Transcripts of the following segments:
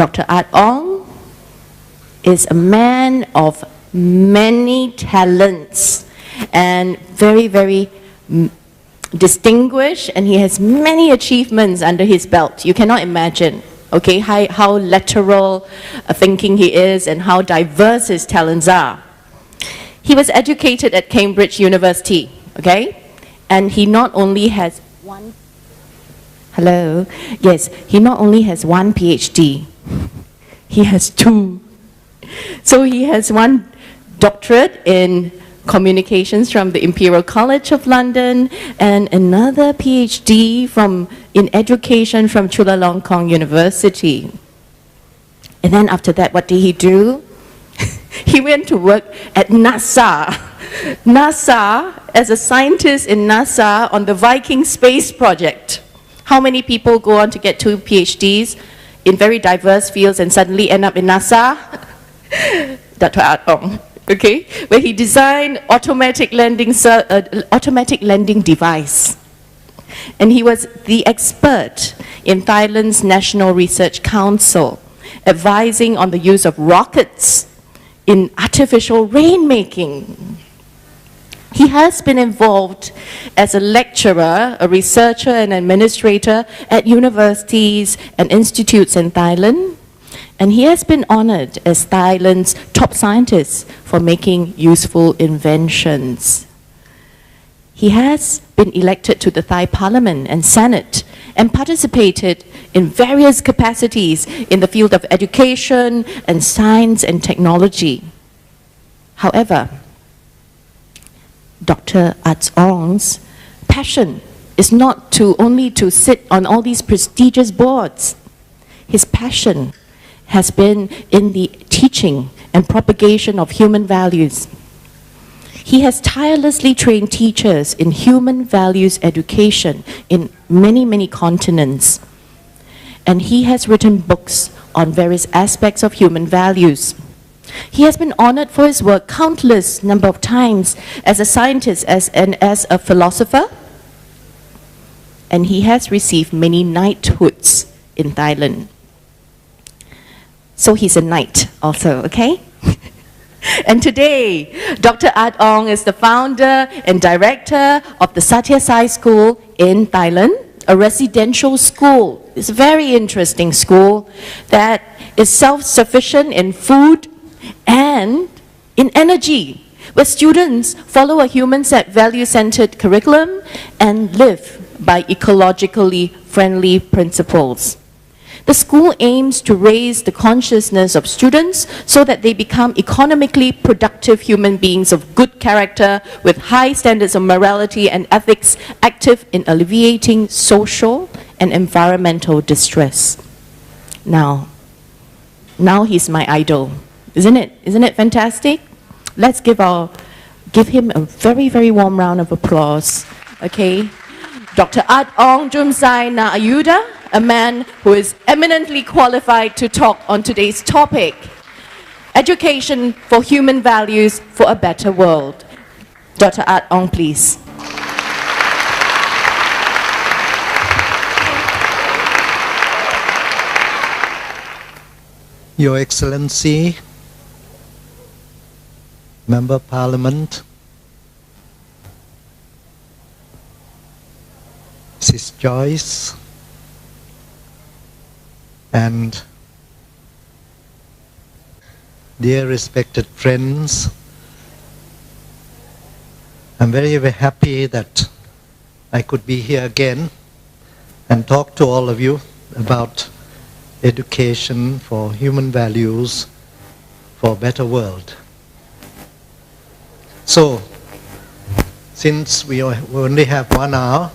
Dr. Art Ong is a man of many talents and very, very distinguished, and he has many achievements under his belt. You cannot imagine, okay, how lateral thinking he is and how diverse his talents are. He was educated at Cambridge University, okay, and he not only has one, he not only has one PhD, he has two. So he has one doctorate in communications from the Imperial College of London and another PhD in education from Chulalongkorn University. And then after that, what did he do? He went to work at NASA. NASA, as a scientist in NASA on the Viking space project. How many people go on to get 2 PhDs in very diverse fields and suddenly end up in NASA? Dr. Art Ong, okay? Where he designed automatic landing device. And he was the expert in Thailand's National Research Council, advising on the use of rockets in artificial rainmaking. He has been involved as a lecturer, a researcher and administrator at universities and institutes in Thailand. And he has been honored as Thailand's top scientist for making useful inventions. He has been elected to the Thai Parliament and Senate and participated in various capacities in the field of education and science and technology. However, Dr. Art Ong's passion is not only to sit on all these prestigious boards. His passion has been in the teaching and propagation of human values. He has tirelessly trained teachers in human values education in many, many continents. And he has written books on various aspects of human values. He has been honored for his work countless number of times as a scientist and as a philosopher. And he has received many knighthoods in Thailand. So he's a knight also, okay? And today, Dr. Art Ong is the founder and director of the Satya Sai School in Thailand, a residential school. It's a very interesting school that is self-sufficient in food and in energy, where students follow a value-centered curriculum and live by ecologically friendly principles. The school aims to raise the consciousness of students so that they become economically productive human beings of good character with high standards of morality and ethics, active in alleviating social and environmental distress. Now he's my idol. Isn't it fantastic? Let's give him a very, very warm round of applause. Okay? Dr. Art Ong Jumsai Na Ayuda, a man who is eminently qualified to talk on today's topic, education for human values for a better world. Dr. Art Ong, please. Your Excellency, Member of Parliament, Mrs. Joyce, and dear respected friends, I'm very, very happy that I could be here again and talk to all of you about education for human values for a better world. So, since we only have 1 hour,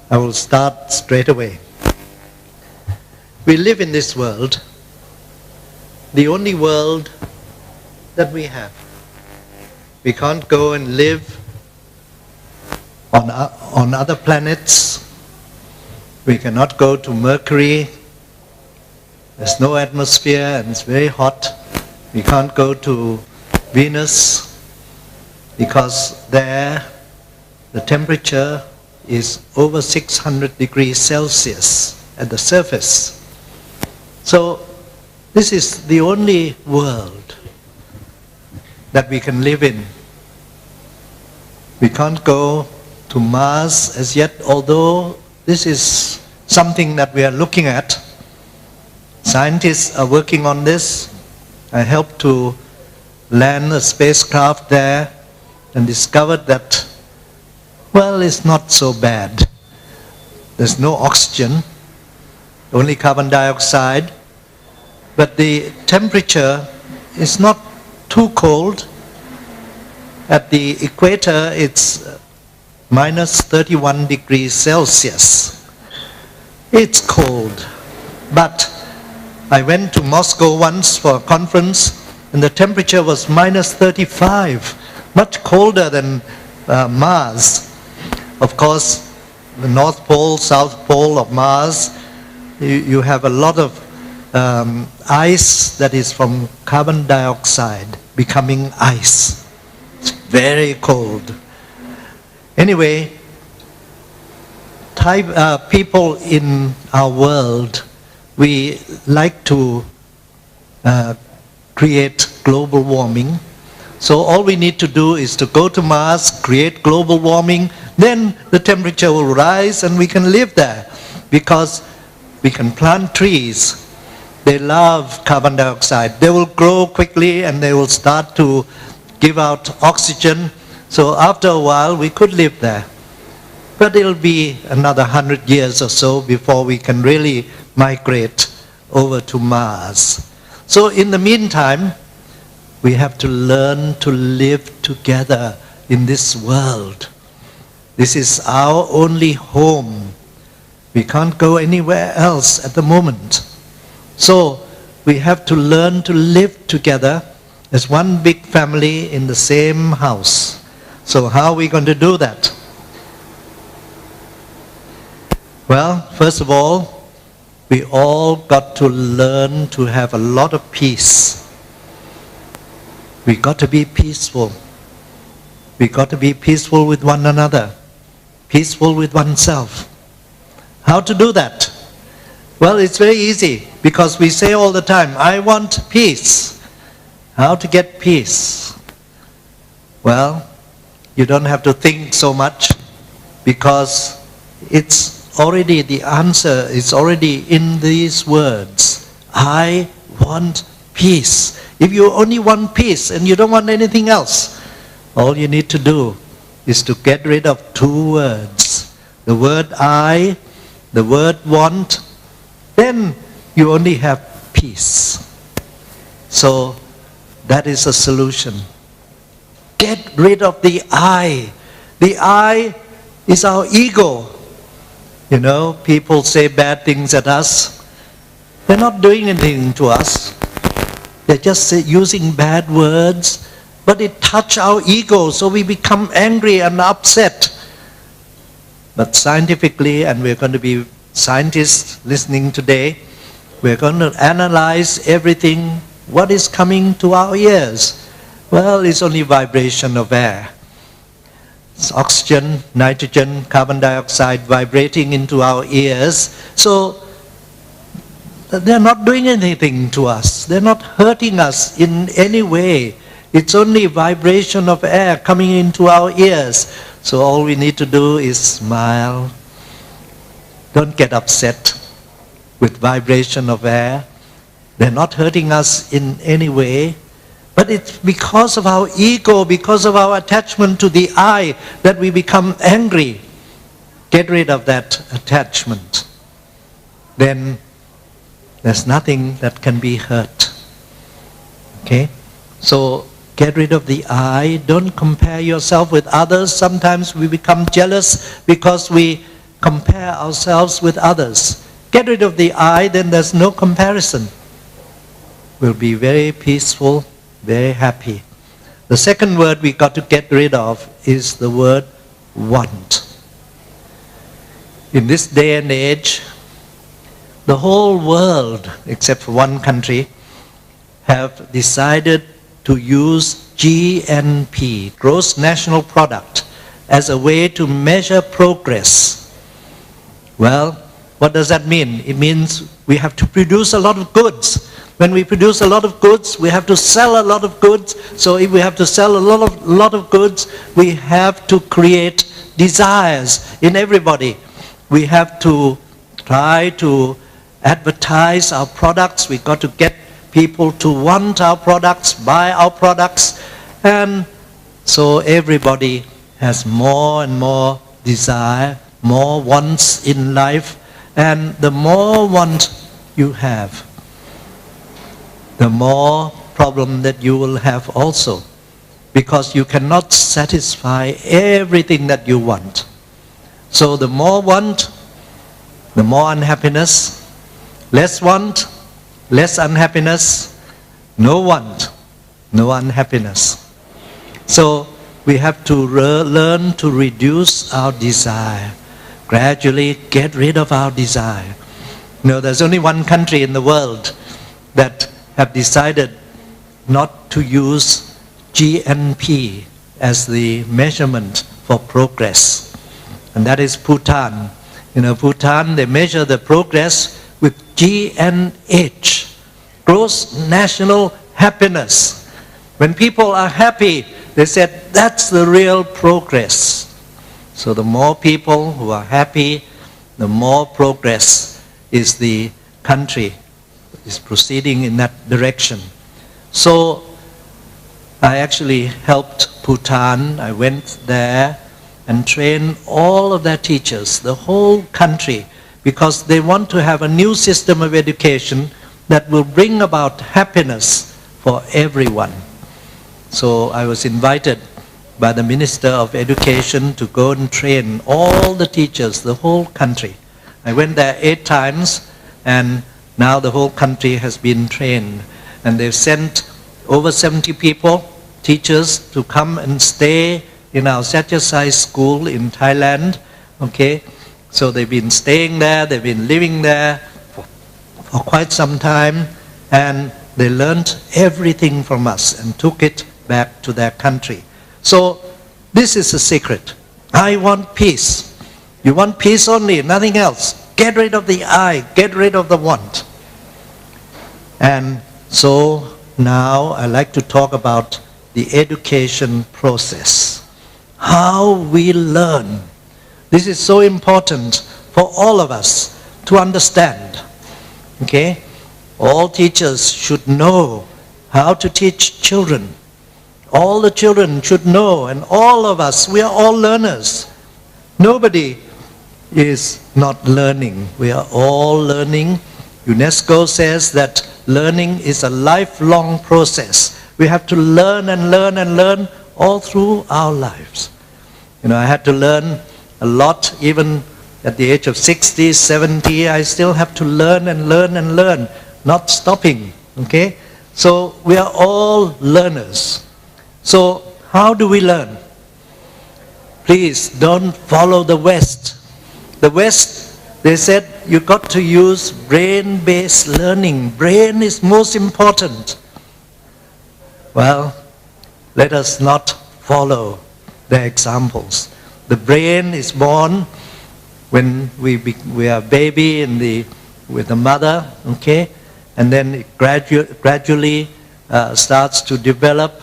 I will start straight away. We live in this world, the only world that we have. We can't go and live on other planets. We cannot go to Mercury. There's no atmosphere and it's very hot. We can't go to Venus because there the temperature is over 600 degrees Celsius at the surface. So This is the only world that we can live in. We can't go to Mars as yet, although this is something that we are looking at. Scientists are working on this. I helped to land a spacecraft there and discovered that, well, it's not so bad. There's no oxygen, only carbon dioxide, but the temperature is not too cold. At the equator, it's minus 31 degrees Celsius. It's cold, but I went to Moscow once for a conference, and the temperature was minus 35, much colder than Mars. Of course, the North Pole, South Pole of Mars, you have a lot of ice that is from carbon dioxide becoming ice. It's very cold. Anyway, people in our world, we like to create global warming. So all we need to do is to go to Mars, create global warming, then the temperature will rise and we can live there because we can plant trees. They love carbon dioxide. They will grow quickly and they will start to give out oxygen. So after a while we could live there. But it'll be another 100 years or so before we can really migrate over to Mars. So in the meantime, we have to learn to live together in this world. This is our only home. We can't go anywhere else at the moment. So we have to learn to live together as one big family in the same house. So how are we going to do that? Well, first of all, we all got to learn to have a lot of peace. We got to be peaceful. We got to be peaceful with one another, peaceful with oneself. How to do that? Well, it's very easy because we say all the time, I want peace. How to get peace? Well, you don't have to think so much because it's already, the answer is already in these words. I want peace. If you only want peace and you don't want anything else, all you need to do is to get rid of two words. The word I, the word want, then you only have peace. So that is a solution. Get rid of the I. The I is our ego. You know, people say bad things at us. They're not doing anything to us. They're just using bad words, but it touches our ego, so we become angry and upset. But scientifically, and we're going to be scientists listening today, we're going to analyze everything, what is coming to our ears. Well, it's only vibration of air. It's oxygen, nitrogen, carbon dioxide vibrating into our ears. So they're not doing anything to us. They're not hurting us in any way. It's only vibration of air coming into our ears. So all we need to do is smile. Don't get upset with vibration of air. They're not hurting us in any way. But it's because of our ego, because of our attachment to the I, that we become angry. Get rid of that attachment. Then there's nothing that can be hurt. Okay? So get rid of the I. Don't compare yourself with others. Sometimes we become jealous because we compare ourselves with others. Get rid of the I, then there's no comparison. We'll be very peaceful, very happy. The second word we got to get rid of is the word want. In this day and age, the whole world, except for one country, have decided to use GNP, Gross National Product, as a way to measure progress. Well, what does that mean? It means we have to produce a lot of goods. When we produce a lot of goods, we have to sell a lot of goods. So if we have to sell a lot of goods, we have to create desires in everybody. We have to try to advertise our products. We've got to get people to want our products, buy our products. And so everybody has more and more desire, more wants in life. And the more want you have, the more problem that you will have also, because you cannot satisfy everything that you want. So the more want, the more unhappiness. Less want, less unhappiness. No want, no unhappiness. So we have to learn to reduce our desire. Gradually get rid of our desire. You know, there's only one country in the world that have decided not to use GNP as the measurement for progress. And that is Bhutan. You know, Bhutan, they measure the progress with GNH, gross national happiness. When people are happy, they said that's the real progress. So the more people who are happy, the more progress is the country is proceeding in that direction. So I actually helped Bhutan. I went there and trained all of their teachers, the whole country, because they want to have a new system of education that will bring about happiness for everyone. So I was invited by the Minister of Education to go and train all the teachers, the whole country. I went there 8 times, and now the whole country has been trained. And they've sent over 70 people, teachers, to come and stay in our Satyasai school in Thailand. Okay, so they've been staying there, they've been living there for quite some time, and they learned everything from us and took it back to their country. So this is the secret. I want peace. You want peace only, nothing else. Get rid of the I, get rid of the want. And so now I like to talk about the education process. How we learn. This is so important for all of us to understand. Okay? All teachers should know how to teach children. All the children should know, and all of us, we are all learners. Nobody is not learning. We are all learning. UNESCO says that learning is a lifelong process. We have to learn and learn and learn all through our lives. You know, I had to learn a lot, even at the age of 60, 70, I still have to learn and learn and learn, not stopping, okay? So we are all learners. So how do we learn? Please don't follow the West. The West, they said you got to use brain-based learning. Brain is most important. Well, let us not follow their examples. The brain is born when we are a baby with the mother, okay? And then it gradually starts to develop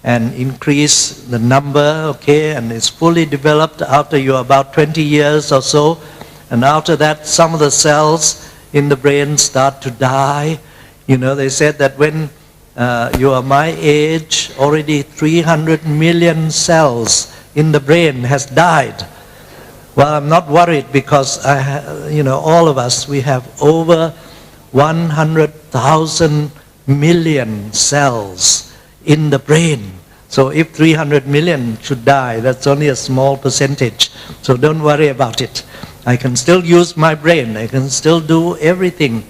and increase the number, okay? And it's fully developed after you're about 20 years or so. And after that, some of the cells in the brain start to die. You know, they said that when you are my age, already 300 million cells in the brain has died. Well, I'm not worried because all of us, we have over 100,000 million cells in the brain. So if 300 million should die, that's only a small percentage. So don't worry about it. I can still use my brain. I can still do everything.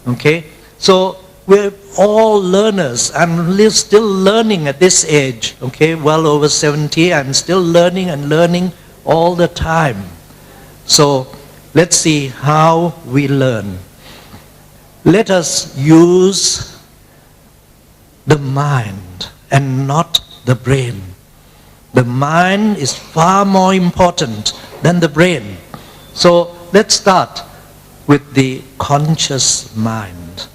Okay? So we're all learners. I'm still learning at this age. Okay? Well over 70, I'm still learning and learning all the time. So let's see how we learn. Let us use the mind and not the brain. The mind is far more important than the brain. So let's start with the conscious mind.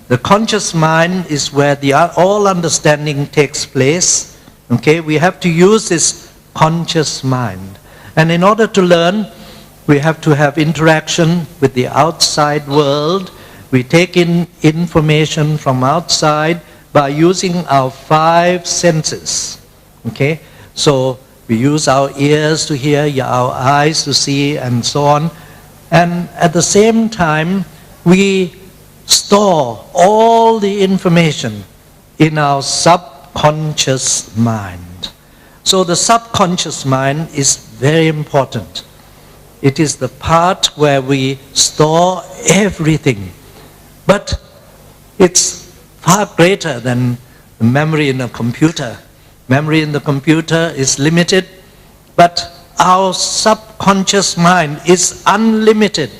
The conscious mind is where all understanding takes place. Okay, we have to use this conscious mind. And in order to learn, we have to have interaction with the outside world. We take in information from outside by using our 5 senses. Okay, so we use our ears to hear, our eyes to see, and so on. And at the same time, we store all the information in our subconscious mind. So the subconscious mind is very important. It is the part where we store everything. But it's far greater than the memory in a computer. Memory in the computer is limited, but our subconscious mind is unlimited.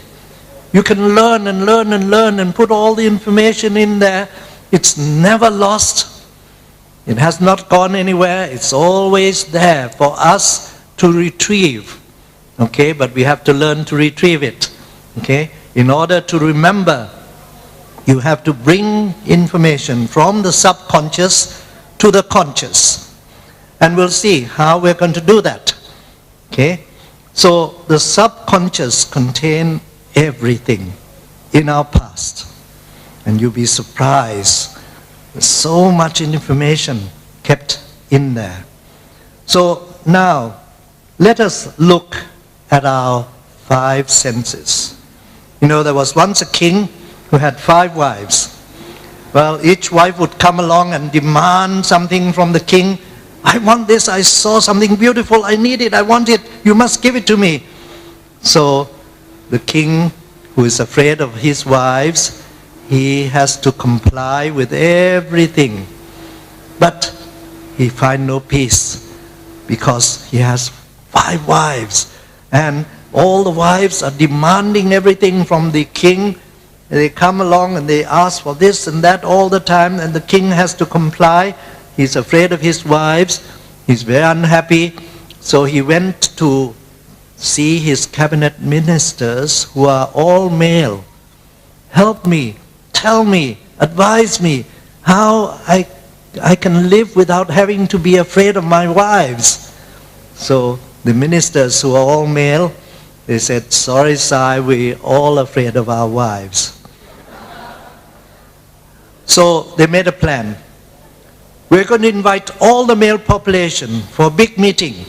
You can learn and learn and learn and put all the information in there. It's never lost. It has not gone anywhere. It's always there for us to retrieve. Okay, but we have to learn to retrieve it. Okay, in order to remember, you have to bring information from the subconscious to the conscious. And we'll see how we're going to do that. Okay, so the subconscious contains everything in our past. And you'll be surprised. There's so much information kept in there. So now, let us look at our 5 senses. You know, there was once a king who had 5 wives. Well, each wife would come along and demand something from the king. I want this, I saw something beautiful, I need it, I want it, you must give it to me. So the king, who is afraid of his wives, he has to comply with everything. But he finds no peace because he has 5 wives. And all the wives are demanding everything from the king. They come along and they ask for this and that all the time, and the king has to comply. He's afraid of his wives. He's very unhappy. So he went to see his cabinet ministers, who are all male. Help me, tell me, advise me how I can live without having to be afraid of my wives. So the ministers, who are all male, they said, sorry, sir, we're all afraid of our wives. So they made a plan. We're going to invite all the male population for a big meeting.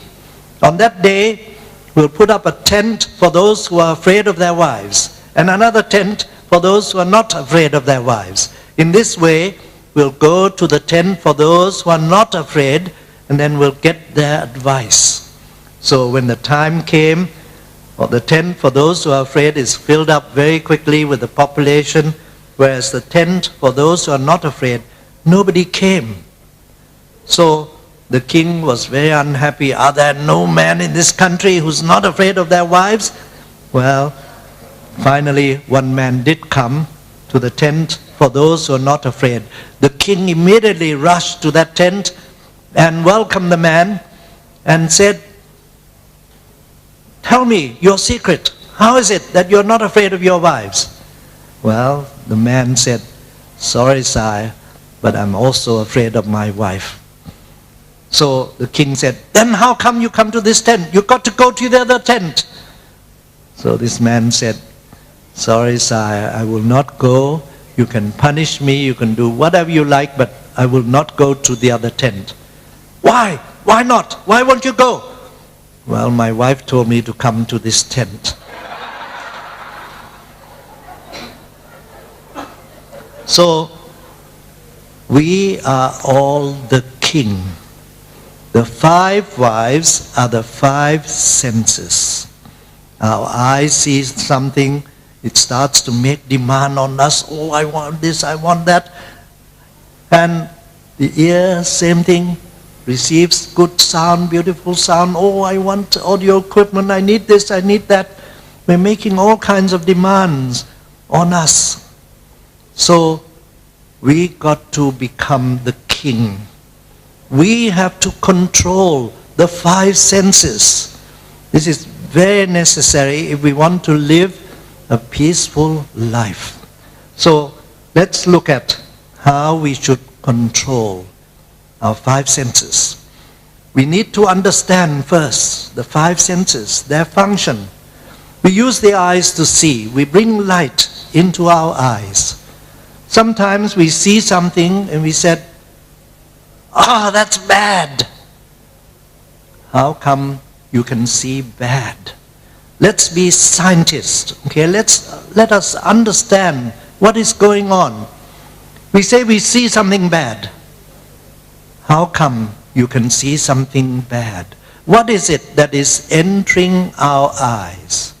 On that day, we'll put up a tent for those who are afraid of their wives, and another tent for those who are not afraid of their wives. In this way, we'll go to the tent for those who are not afraid, and then we'll get their advice. So when the time came, the tent for those who are afraid is filled up very quickly with the population, whereas the tent for those who are not afraid, nobody came. So the king was very unhappy. Are there no men in this country who's not afraid of their wives? Well, finally one man did come to the tent for those who are not afraid. The king immediately rushed to that tent and welcomed the man and said, tell me your secret. How is it that you're not afraid of your wives? Well, the man said, sorry, sire, but I'm also afraid of my wife. So the king said, then how come you come to this tent? You've got to go to the other tent. So this man said, sorry, sire, I will not go. You can punish me, you can do whatever you like, but I will not go to the other tent. Why? Why not? Why won't you go? Well, my wife told me to come to this tent. So, we are all the king. The 5 wives are the 5 senses. Our eye sees something, it starts to make demand on us. Oh, I want this, I want that. And the ear, same thing, receives good sound, beautiful sound. Oh, I want audio equipment, I need this, I need that. We're making all kinds of demands on us. So we got to become the king. We have to control the 5 senses. This is very necessary if we want to live a peaceful life. So let's look at how we should control our five senses. We need to understand first the five senses, their function. We use the eyes to see. We bring light into our eyes. Sometimes we see something and we said, "Ah, that's bad." How come you can see bad? Let's be scientists, okay? Let us understand what is going on. We say we see something bad. How come you can see something bad? What is it that is entering our eyes?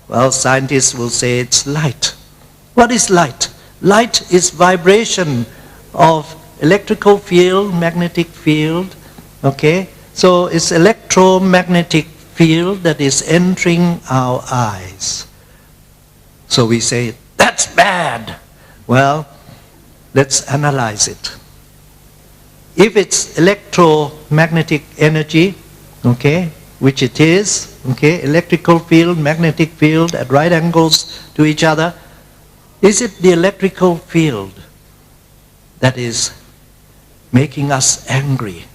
Well, scientists will say it's light. What is light? Light is vibration of electrical field, magnetic field, okay? So it's electromagnetic field that is entering our eyes. So we say, that's bad. Well, let's analyze it. If it's electromagnetic energy, okay, which it is, okay, electrical field, magnetic field at right angles to each other, is it the electrical field that is making us angry?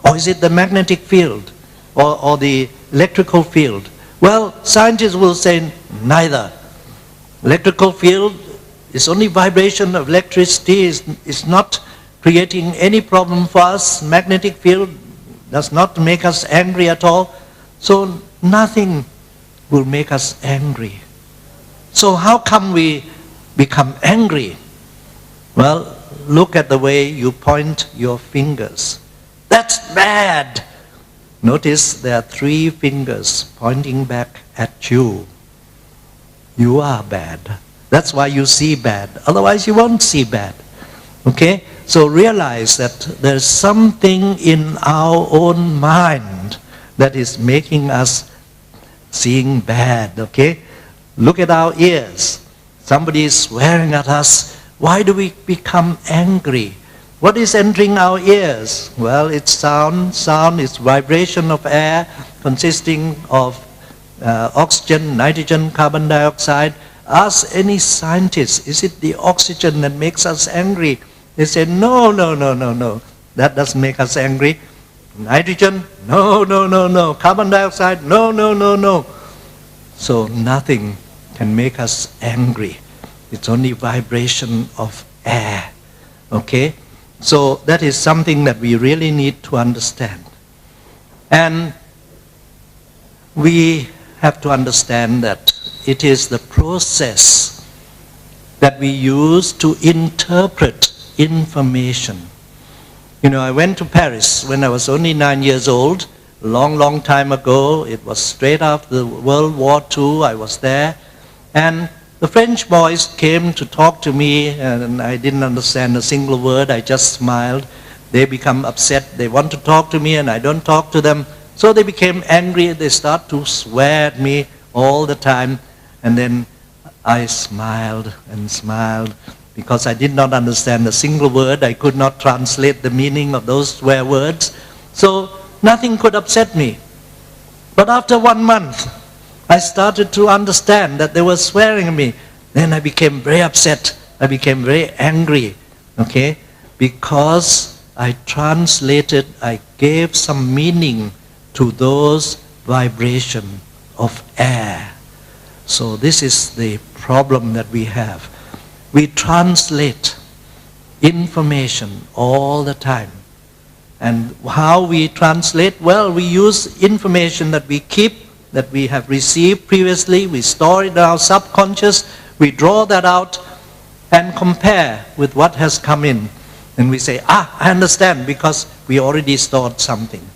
Or is it the magnetic field or the electrical field? Well, scientists will say neither. Electrical field is only vibration of electricity, is not creating any problem for us. Magnetic field does not make us angry at all. So nothing will make us angry. So how come we become angry? Well, look at the way you point your fingers. That's bad. Notice there are 3 fingers pointing back at you. You are bad. That's why you see bad. Otherwise you won't see bad. Okay? So realize that there's something in our own mind that is making us seeing bad. Okay? Look at our ears. Somebody is swearing at us. Why do we become angry? What is entering our ears? Well, it's sound. Sound is vibration of air consisting of oxygen, nitrogen, carbon dioxide. Ask any scientist, is it the oxygen that makes us angry? They say, no. That doesn't make us angry. Nitrogen? No. Carbon dioxide? No. So nothing can make us angry. It's only vibration of air. Okay? So that is something that we really need to understand. And we have to understand that it is the process that we use to interpret information. You know, I went to Paris when I was only 9 years old, a long time ago. It was straight after World War II. I was there. And the French boys came to talk to me, and I didn't understand a single word. I just smiled. They become upset. They want to talk to me, and I don't talk to them. So they became angry. They start to swear at me all the time. And then I smiled and smiled because I did not understand a single word. I could not translate the meaning of those swear words. So nothing could upset me. But after 1 month, I started to understand that they were swearing at me. Then I became very upset. I became very angry, okay? Because I translated, I gave some meaning to those vibration of air. So this is the problem that we have. We translate information all the time. And how we translate? Well, we use information that we keep, that we have received previously, we store it in our subconscious, we draw that out and compare with what has come in. And we say, I understand, because we already stored something.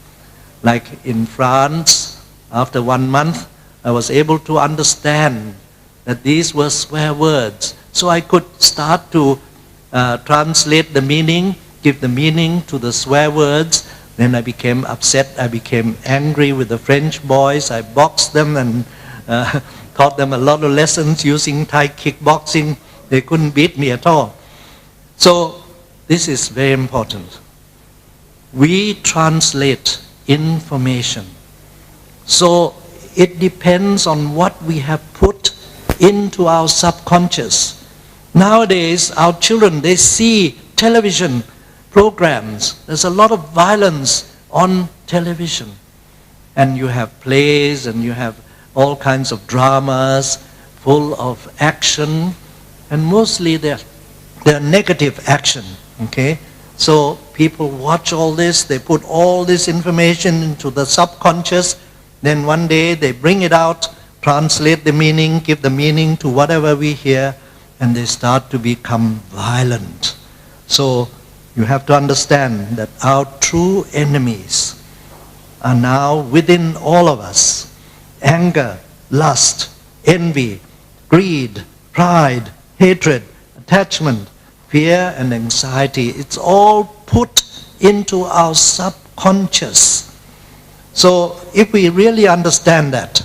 Like in France, after 1 month, I was able to understand that these were swear words. So I could start to translate the meaning, give the meaning to the swear words. Then I became upset, I became angry with the French boys. I boxed them and taught them a lot of lessons using Thai kickboxing. They couldn't beat me at all. So this is very important. We translate information. So it depends on what we have put into our subconscious. Nowadays, our children, they see television programs. There's a lot of violence on television. And you have plays and you have all kinds of dramas full of action. And mostly they're negative action. Okay? So people watch all this, they put all this information into the subconscious. Then one day they bring it out, translate the meaning, give the meaning to whatever we hear, and they start to become violent. So you have to understand that our true enemies are now within all of us. Anger, lust, envy, greed, pride, hatred, attachment, fear and anxiety. It's all put into our subconscious. So if we really understand that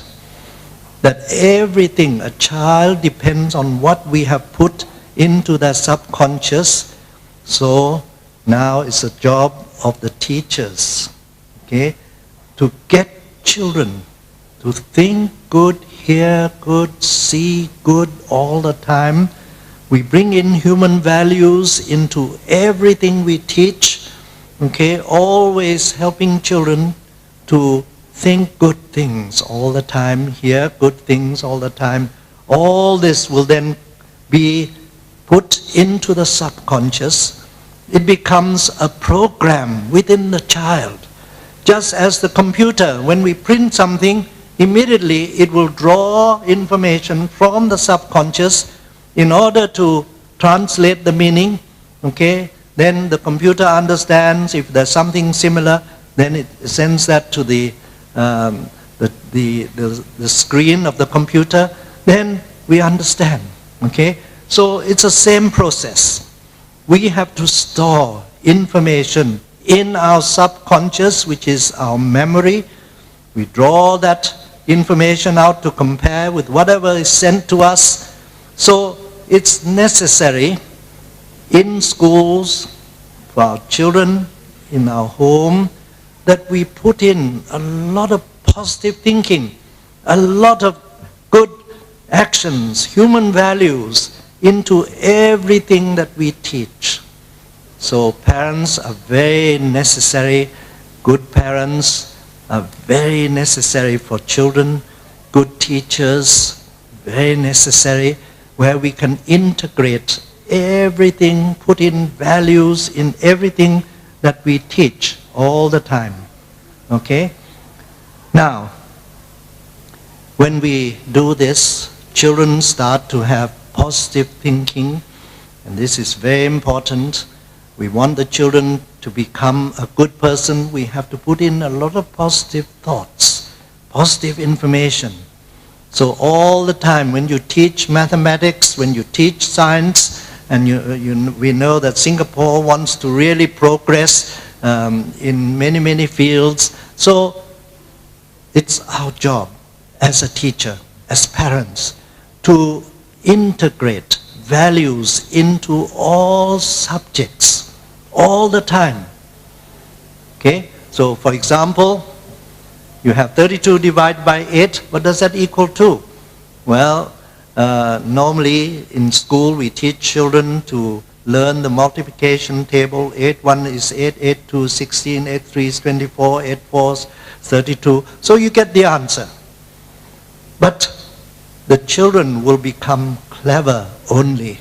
everything, a child depends on what we have put into their subconscious. So now it's a job of the teachers, okay, to get children to think good, hear good, see good all the time. We bring in human values into everything we teach, okay, always helping children to think good things all the time, hear good things all the time. All this will then be put into the subconscious. It becomes a program within the child. Just as the computer, when we print something, immediately it will draw information from the subconscious in order to translate the meaning, okay? Then the computer understands if there's something similar, then it sends that to the screen of the computer, then we understand, okay? So it's the same process. We have to store information in our subconscious, which is our memory. We draw that information out to compare with whatever is sent to us. So it's necessary in schools, for our children, in our home, that we put in a lot of positive thinking, a lot of good actions, human values into everything that we teach. So parents are very necessary. Good parents are very necessary for children. Good teachers, very necessary, where we can integrate everything, put in values in everything that we teach all the time. Okay? Now, when we do this, children start to have positive thinking, and this is very important. We want the children to become a good person. We have to put in a lot of positive thoughts, positive information. So all the time when you teach mathematics, when you teach science, and we know that Singapore wants to really progress in many fields. So it's our job as a teacher, as parents, to integrate values into all subjects all the time. Okay? So for example, you have 32 divided by 8. What does that equal to? Well, normally in school we teach children to learn the multiplication table. 8 1 is 8, 8 2 is 16, 8 3 is 24, 8 4 is 32. So you get the answer. But the children will become clever only,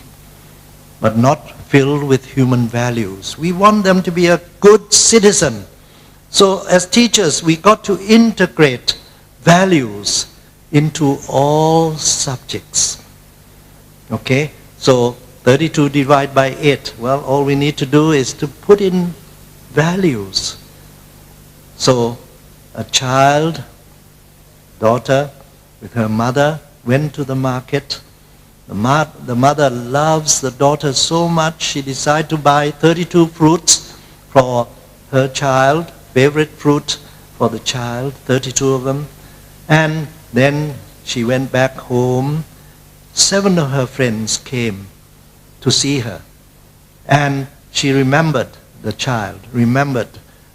but not filled with human values. We want them to be a good citizen. So as teachers, we got to integrate values into all subjects. Okay? So 32 divided by 8. Well, all we need to do is to put in values. So a child, daughter, with her mother, went to the market. The mother loves the daughter so much, she decided to buy 32 fruits for her child, favorite fruit for the child, 32 of them. And then she went back home. 7 of her friends came to see her. And she remembered, the child remembered,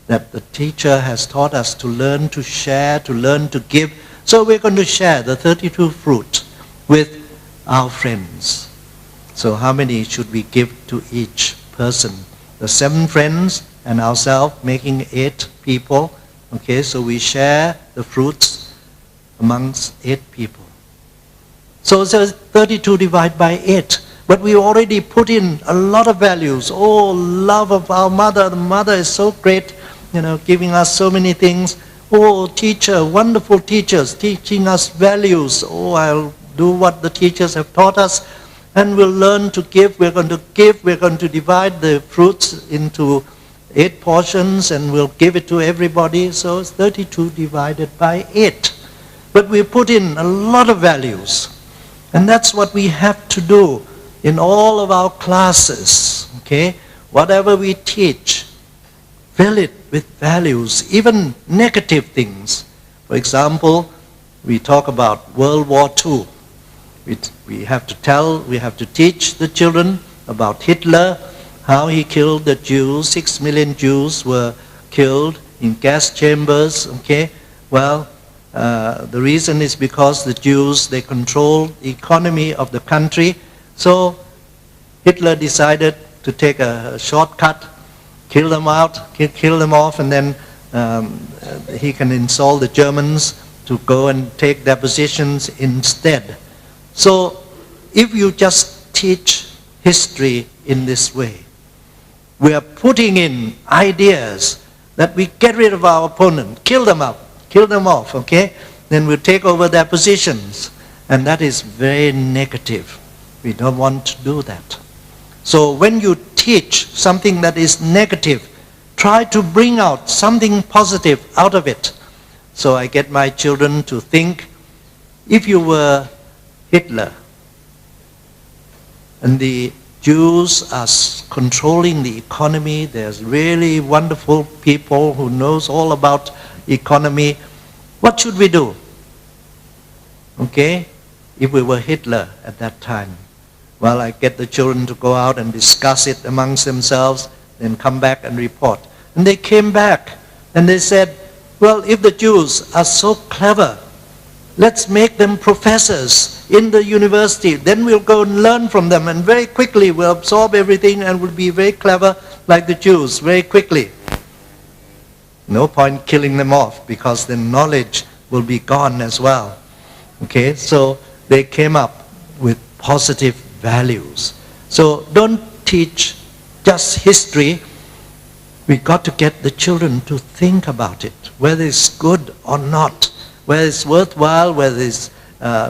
that the teacher has taught us to learn to share, to learn to give. So we're going to share the 32 fruit with our friends. So how many should we give to each person? The 7 friends and ourselves making 8 people. Okay, so we share the fruits amongst 8 people. So it says 32 divided by 8. But we already put in a lot of values. Oh, love of our mother. The mother is so great, giving us so many things. Oh, teacher, wonderful teachers, teaching us values. Oh, I'll do what the teachers have taught us. And we'll learn to give. We're going to give. We're going to divide the fruits into 8 portions and we'll give it to everybody. So it's 32 divided by 8. But we put in a lot of values. And that's what we have to do in all of our classes, okay? Whatever we teach, fill it with values, even negative things. For example, we talk about World War II. We have to teach the children about Hitler, how he killed the Jews. 6 million Jews were killed in gas chambers, okay? Well, the reason is because the Jews, they controlled the economy of the country. So Hitler decided to take a shortcut, kill them off, and then he can install the Germans to go and take their positions instead. So if you just teach history in this way, we are putting in ideas that we get rid of our opponent, kill them off, okay? Then we'll take over their positions. And that is very negative. We don't want to do that. So when you teach something that is negative, try to bring out something positive out of it. So I get my children to think, if you were Hitler and the Jews are controlling the economy, there's really wonderful people who knows all about economy, what should we do? Okay, if we were Hitler at that time. Well, I get the children to go out and discuss it amongst themselves, then come back and report. And they came back and they said, well, if the Jews are so clever, let's make them professors in the university. Then we'll go and learn from them and very quickly we'll absorb everything and we'll be very clever like the Jews very quickly. No point killing them off because the knowledge will be gone as well. Okay, so they came up with positive values. So don't teach just history. We got to get the children to think about it, whether it's good or not, whether it's worthwhile, whether it's,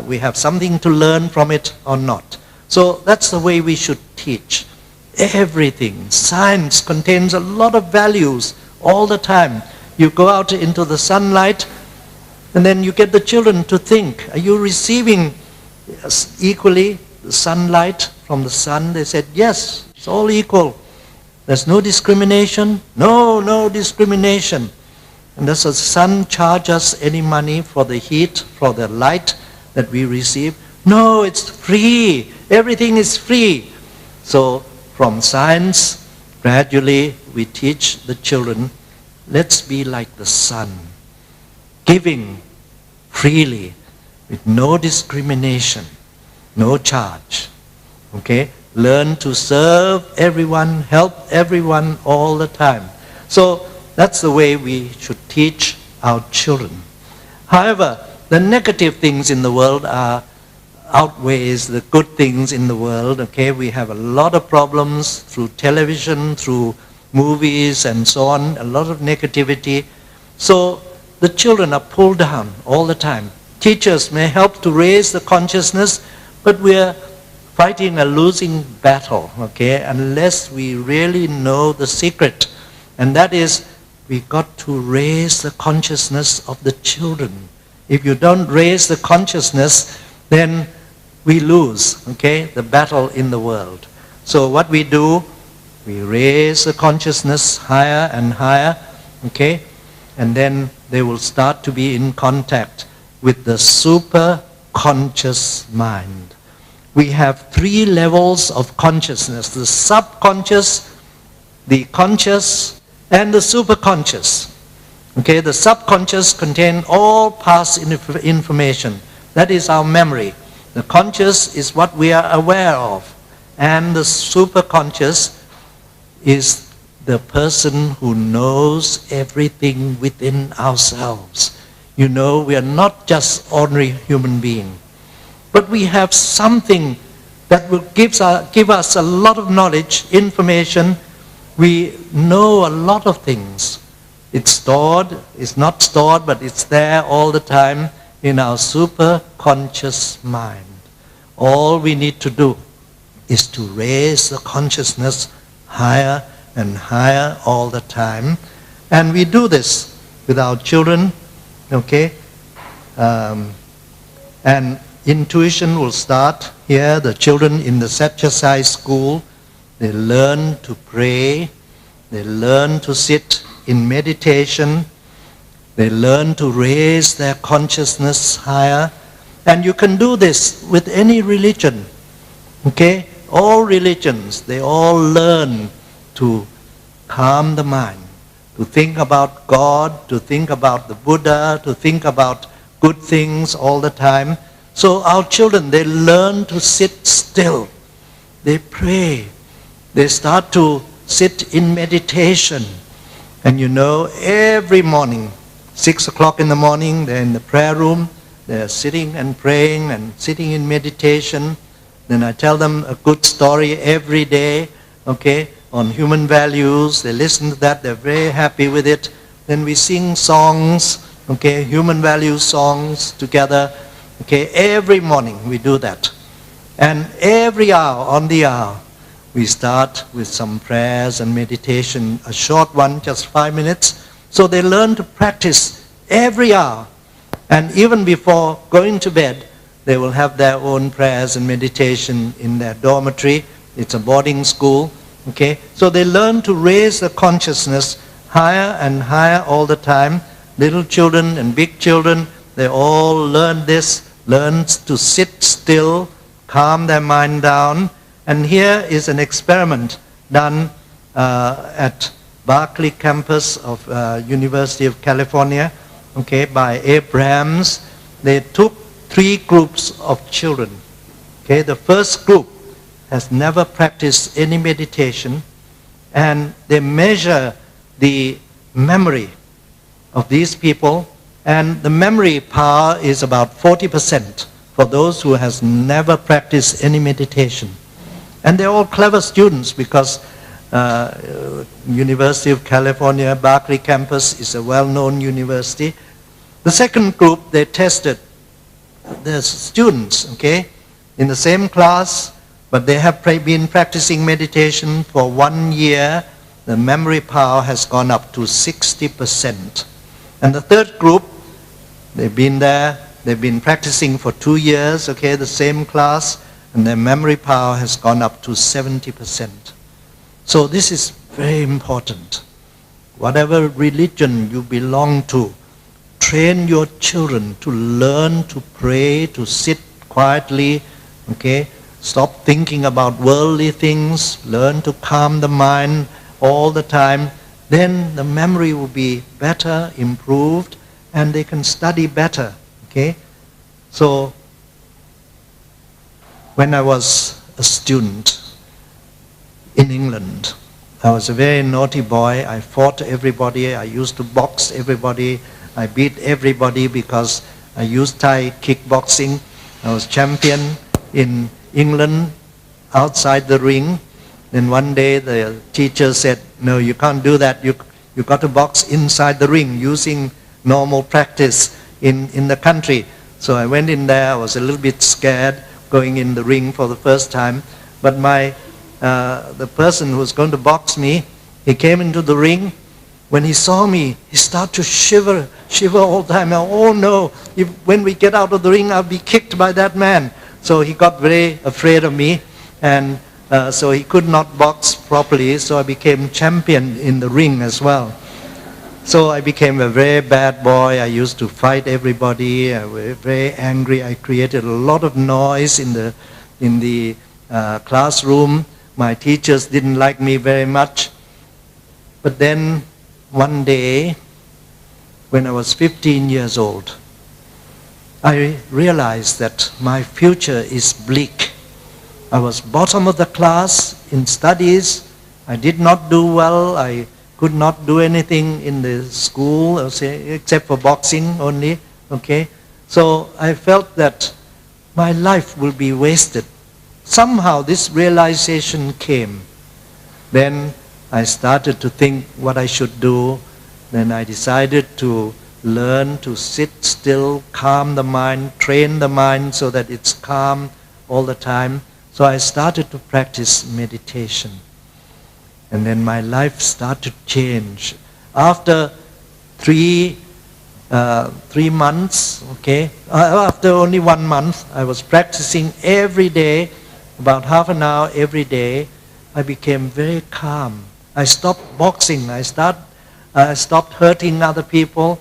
we have something to learn from it or not. So that's the way we should teach. Everything. Science contains a lot of values all the time. You go out into the sunlight and then you get the children to think, are you receiving equally the sunlight from the sun? They said, yes, it's all equal. There's no discrimination. No discrimination. And does the sun charge us any money for the heat, for the light that we receive? No, it's free. Everything is free. So from science, gradually we teach the children, let's be like the sun, giving freely with no discrimination, no charge. Okay? Learn to serve everyone, help everyone all the time. So that's the way we should teach our children. However, the negative things in the world outweighs the good things in the world. Okay, we have a lot of problems through television, through movies and so on, a lot of negativity. So the children are pulled down all the time. Teachers may help to raise the consciousness, but we're fighting a losing battle, okay, unless we really know the secret. And that is, we got to raise the consciousness of the children. If you don't raise the consciousness, then we lose, okay, the battle in the world. So what we do, we raise the consciousness higher and higher, okay, and then they will start to be in contact with the super conscious mind. We have 3 levels of consciousness: the subconscious, the conscious, and the superconscious. Okay, the subconscious contains all past information. That is our memory. The conscious is what we are aware of. And the superconscious is the person who knows everything within ourselves. You know, we are not just ordinary human beings, but we have something that will give us a lot of knowledge, information. We know a lot of things. It's stored, it's not stored, but it's there all the time in our superconscious mind. All we need to do is to raise the consciousness higher and higher all the time. And we do this with our children, okay? And intuition will start here. The children in the Satya Sai school, they learn to pray, they learn to sit in meditation, they learn to raise their consciousness higher. And you can do this with any religion, okay? All religions, they all learn to calm the mind, to think about God, to think about the Buddha, to think about good things all the time. So our children, they learn to sit still. They pray. They start to sit in meditation. And you know, every morning, 6 o'clock in the morning, they're in the prayer room. They're sitting and praying and sitting in meditation. Then I tell them a good story every day, okay, on human values. They listen to that. They're very happy with it. Then we sing songs, okay, human values songs together. Okay, every morning we do that. And every hour, on the hour, we start with some prayers and meditation, a short one, just 5 minutes. So they learn to practice every hour. And even before going to bed, they will have their own prayers and meditation in their dormitory. It's a boarding school, okay? So they learn to raise the consciousness higher and higher all the time. Little children and big children, they all learn this, learn to sit still, calm their mind down. And here is an experiment done at Berkeley campus of University of California, okay, by Abrams. They took 3 groups of children. Okay, the first group has never practiced any meditation, and they measure the memory of these people, and the memory power is about 40% for those who has never practiced any meditation. And they're all clever students because University of California, Berkeley campus is a well-known university. The second group, they tested the students, okay, in the same class, but they have been practicing meditation for 1 year. The memory power has gone up to 60%. And the third group, they've been there, they've been practicing for 2 years, okay, the same class, and their memory power has gone up to 70%. So this is very important. Whatever religion you belong to, train your children to learn to pray, to sit quietly, okay? Stop thinking about worldly things, learn to calm the mind all the time. Then the memory will be better, improved, and they can study better, okay? So, when I was a student in England, I was a very naughty boy. I fought everybody. I used to box everybody. I beat everybody because I used Thai kickboxing. I was champion in England outside the ring. Then one day the teacher said, no, you can't do that. You got to box inside the ring using normal practice in the country. So I went in there. I was a little bit scared going in the ring for the first time. But the person who was going to box me, he came into the ring. When he saw me, he started to shiver all the time. Oh no, when we get out of the ring, I'll be kicked by that man. So he got very afraid of me, and so he could not box properly, so I became champion in the ring as well. So I became a very bad boy. I used to fight everybody. I was very angry. I created a lot of noise in the classroom. My teachers didn't like me very much. But then one day, when I was 15 years old, I realized that my future is bleak. I was bottom of the class in studies. I did not do well. I could not do anything in the school, except for boxing only. Okay, so I felt that my life will be wasted. Somehow this realization came. Then I started to think what I should do. Then I decided to learn to sit still, calm the mind, train the mind so that it's calm all the time. So I started to practice meditation. And then my life started to change. After three months, okay, after only 1 month, I was practicing every day, about half an hour every day. I became very calm. I stopped boxing. I stopped hurting other people.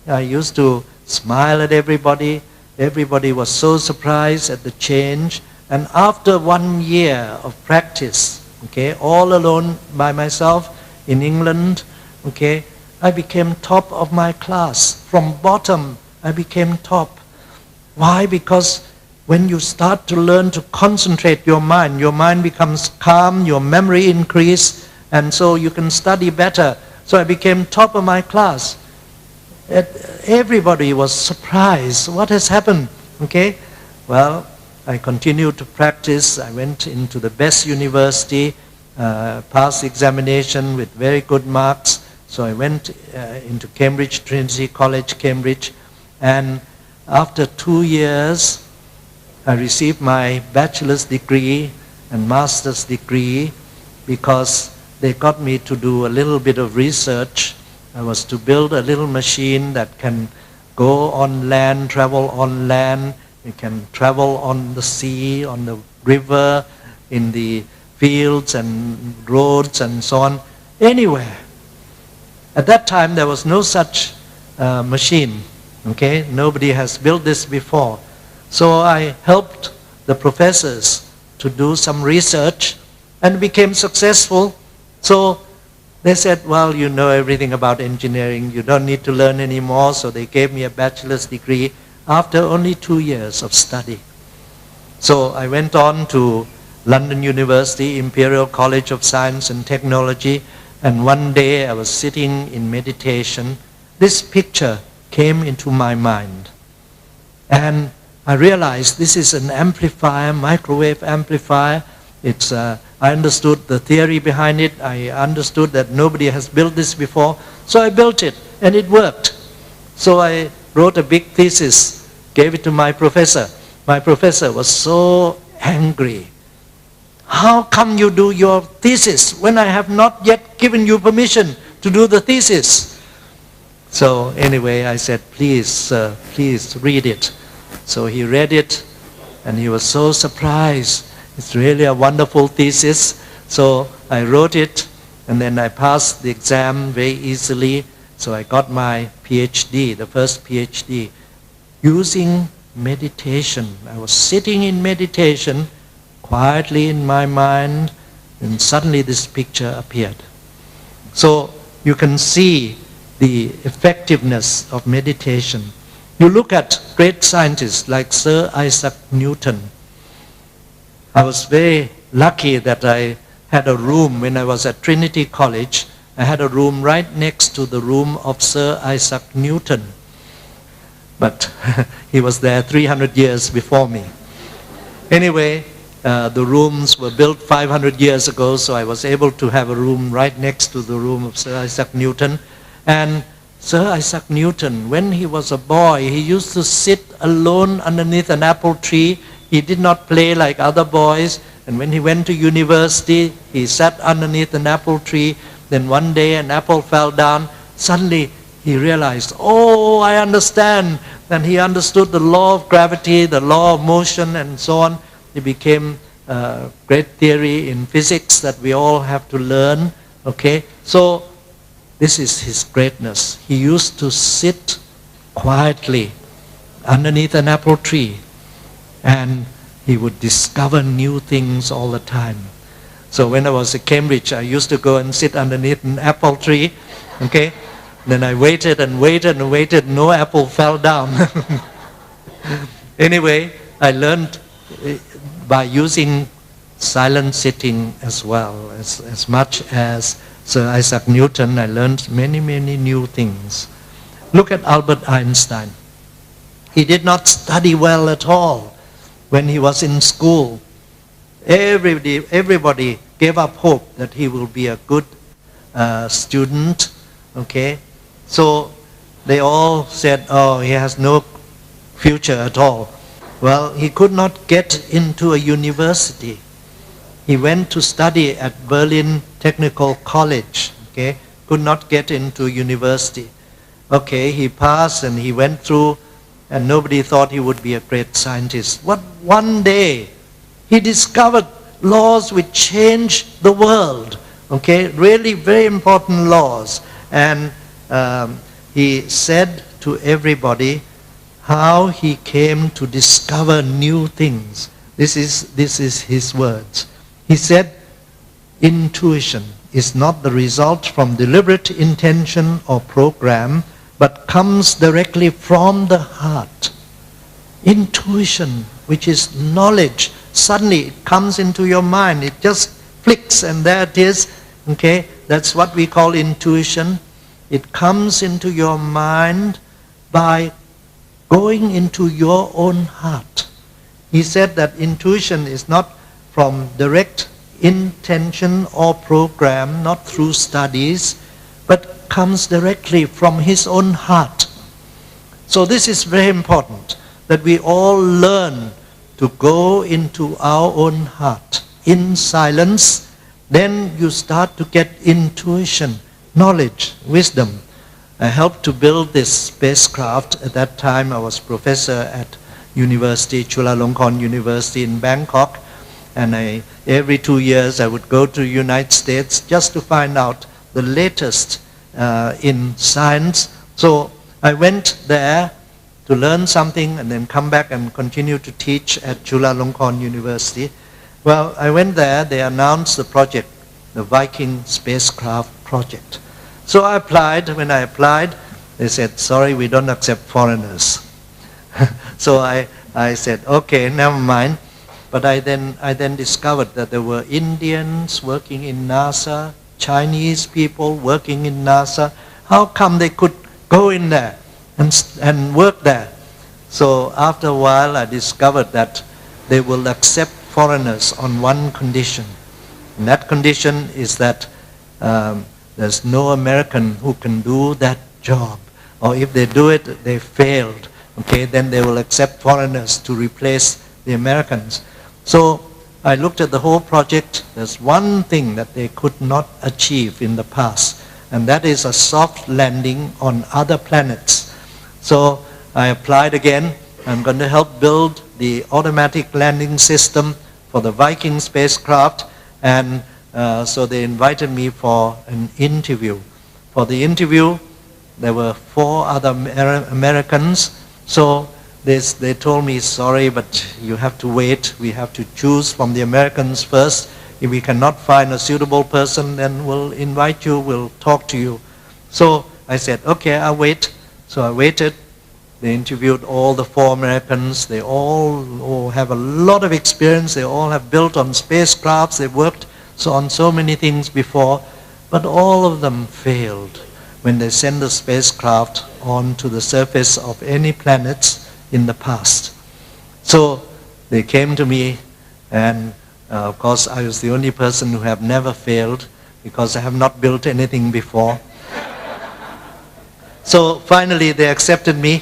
I used to smile at everybody. Everybody was so surprised at the change. And after 1 year of practice, okay, all alone by myself in England, okay, I became top of my class. From bottom, I became top. Why? Because when you start to learn to concentrate your mind becomes calm, your memory increases, and so you can study better. So I became top of my class. Everybody was surprised. What has happened? Okay, well, I continued to practice. I went into the best university, passed examination with very good marks. So I went into Cambridge, Trinity College, Cambridge, and after 2 years, I received my bachelor's degree and master's degree because they got me to do a little bit of research. I was to build a little machine that can go on land, travel on land. It can travel on the sea, on the river, in the fields and roads and so on, anywhere. At that time, there was no such machine. Okay, nobody has built this before. So I helped the professors to do some research and became successful. So they said, well, you know everything about engineering, you don't need to learn anymore. So they gave me a bachelor's degree after only 2 years of study. So I went on to London University, Imperial College of Science and Technology, and one day I was sitting in meditation. This picture came into my mind. And I realized this is an amplifier, microwave amplifier. I understood the theory behind it. I understood that nobody has built this before. So I built it, and it worked. So I wrote a big thesis, gave it to my professor. My professor was so angry. How come you do your thesis when I have not yet given you permission to do the thesis? So anyway, I said, please read it. So he read it, and he was so surprised. It's really a wonderful thesis. So I wrote it, and then I passed the exam very easily. So I got my PhD, the first PhD, using meditation. I was sitting in meditation, quietly in my mind, and suddenly this picture appeared. So you can see the effectiveness of meditation. You look at great scientists like Sir Isaac Newton. I was very lucky that I had a room when I was at Trinity College. I had a room right next to the room of Sir Isaac Newton. But he was there 300 years before me. Anyway, the rooms were built 500 years ago, so I was able to have a room right next to the room of Sir Isaac Newton. And Sir Isaac Newton, when he was a boy, he used to sit alone underneath an apple tree. He did not play like other boys. And when he went to university, he sat underneath an apple tree. Then one day an apple fell down. Suddenly he realized, oh, I understand. Then he understood the law of gravity, the law of motion, and so on. It became a great theory in physics that we all have to learn. Okay, so this is his greatness. He used to sit quietly underneath an apple tree, and he would discover new things all the time. So when I was at Cambridge, I used to go and sit underneath an apple tree. Okay, then I waited and waited and waited. No apple fell down. Anyway, I learned by using silent sitting as well. As much as Sir Isaac Newton, I learned many, many new things. Look at Albert Einstein. He did not study well at all when he was in school. Everybody gave up hope that he will be a good student, okay? So they all said, oh, he has no future at all. Well, he could not get into a university. He went to study at Berlin Technical College, okay? Could not get into university. Okay, he passed and he went through, and nobody thought he would be a great scientist. But one day, he discovered laws which changed the world, okay? Really very important laws. And he said to everybody how he came to discover new things. This is his words. He said, intuition is not the result from deliberate intention or program, but comes directly from the heart. Intuition, which is knowledge, suddenly it comes into your mind. It just flicks and there it is. Okay, that's what we call intuition. It comes into your mind by going into your own heart. He said that intuition is not from direct intention or program, not through studies, but comes directly from his own heart. So this is very important, that we all learn to go into our own heart in silence. Then you start to get intuition, knowledge, wisdom. I helped to build this spacecraft. At that time I was professor at University, Chulalongkorn University in Bangkok, and every 2 years I would go to the United States just to find out the latest in science. So I went there to learn something and then come back and continue to teach at Chulalongkorn University. Well, I went there, they announced the project, the Viking spacecraft project. So I applied. When I applied, they said, sorry, we don't accept foreigners. So I said, okay, never mind. But I then discovered that there were Indians working in NASA, Chinese people working in NASA. How come they could go in there and work there? So after a while I discovered that they will accept foreigners on one condition. And that condition is that there's no American who can do that job. Or if they do it, they failed. Okay, then they will accept foreigners to replace the Americans. So I looked at the whole project. There's one thing that they could not achieve in the past, and that is a soft landing on other planets. So I applied again. I'm going to help build the automatic landing system for the Viking spacecraft, and so they invited me for an interview. For the interview, there were 4 other Americans. So they told me, sorry, but you have to wait. We have to choose from the Americans first. If we cannot find a suitable person, then we'll invite you, we'll talk to you. So I said, okay, I'll wait. So I waited. They interviewed all the 4 Americans. They all have a lot of experience. They all have built on spacecrafts. They've worked on so many things before. But all of them failed when they send the spacecraft onto the surface of any planets in the past. So they came to me, and of course I was the only person who have never failed because I have not built anything before. So finally they accepted me,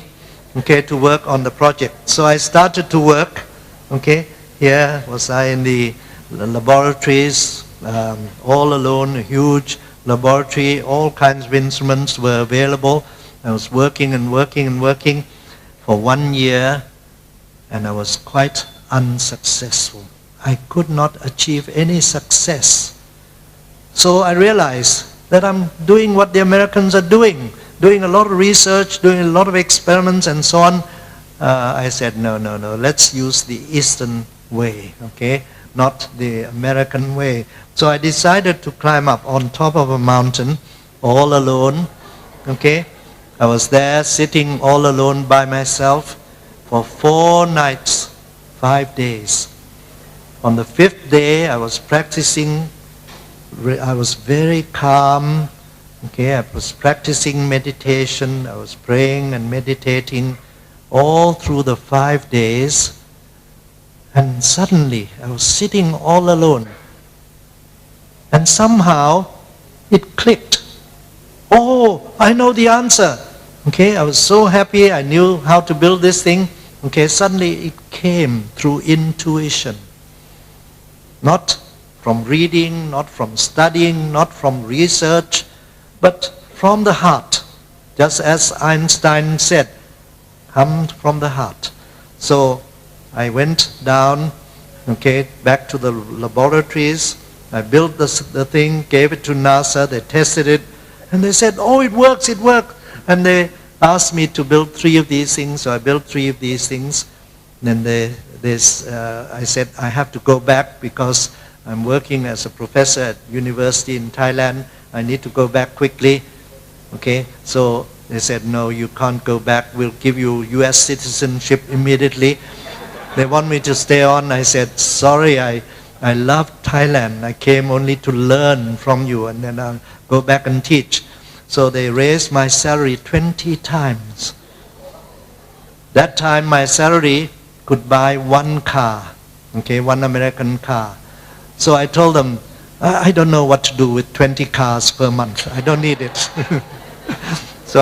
okay, to work on the project. So I started to work, okay. Here was I in the laboratories, all alone, a huge laboratory, all kinds of instruments were available. I was working and working and working for 1 year, and I was quite unsuccessful. I could not achieve any success. So I realized that I'm doing what the Americans are doing a lot of research, doing a lot of experiments and so on. I said, no, let's use the Eastern way, okay, not the American way. So I decided to climb up on top of a mountain all alone, okay. I was there sitting all alone by myself for 4 nights, 5 days. on the 5th day, I was practicing, I was very calm. Okay, I was practicing meditation, I was praying and meditating all through the 5 days. And suddenly, I was sitting all alone. And somehow, it clicked. Oh, I know the answer. Okay, I was so happy, I knew how to build this thing. Okay, suddenly it came through intuition. Not from reading, not from studying, not from research, but from the heart. Just as Einstein said, come from the heart. So I went down, okay, back to the laboratories. I built the thing, gave it to NASA, they tested it, and they said, oh, it works, it worked. And they asked me to build 3 of these things, so I built 3 of these things. Then I said, I have to go back because I'm working as a professor at university in Thailand. I need to go back quickly. Okay, so they said, no, you can't go back. We'll give you US citizenship immediately. They want me to stay on. I said, sorry, I love Thailand. I came only to learn from you, and then I'll go back and teach. So they raised my salary 20 times. That time my salary could buy 1 car, okay, 1 American car. So I told them, I don't know what to do with 20 cars per month. I don't need it. So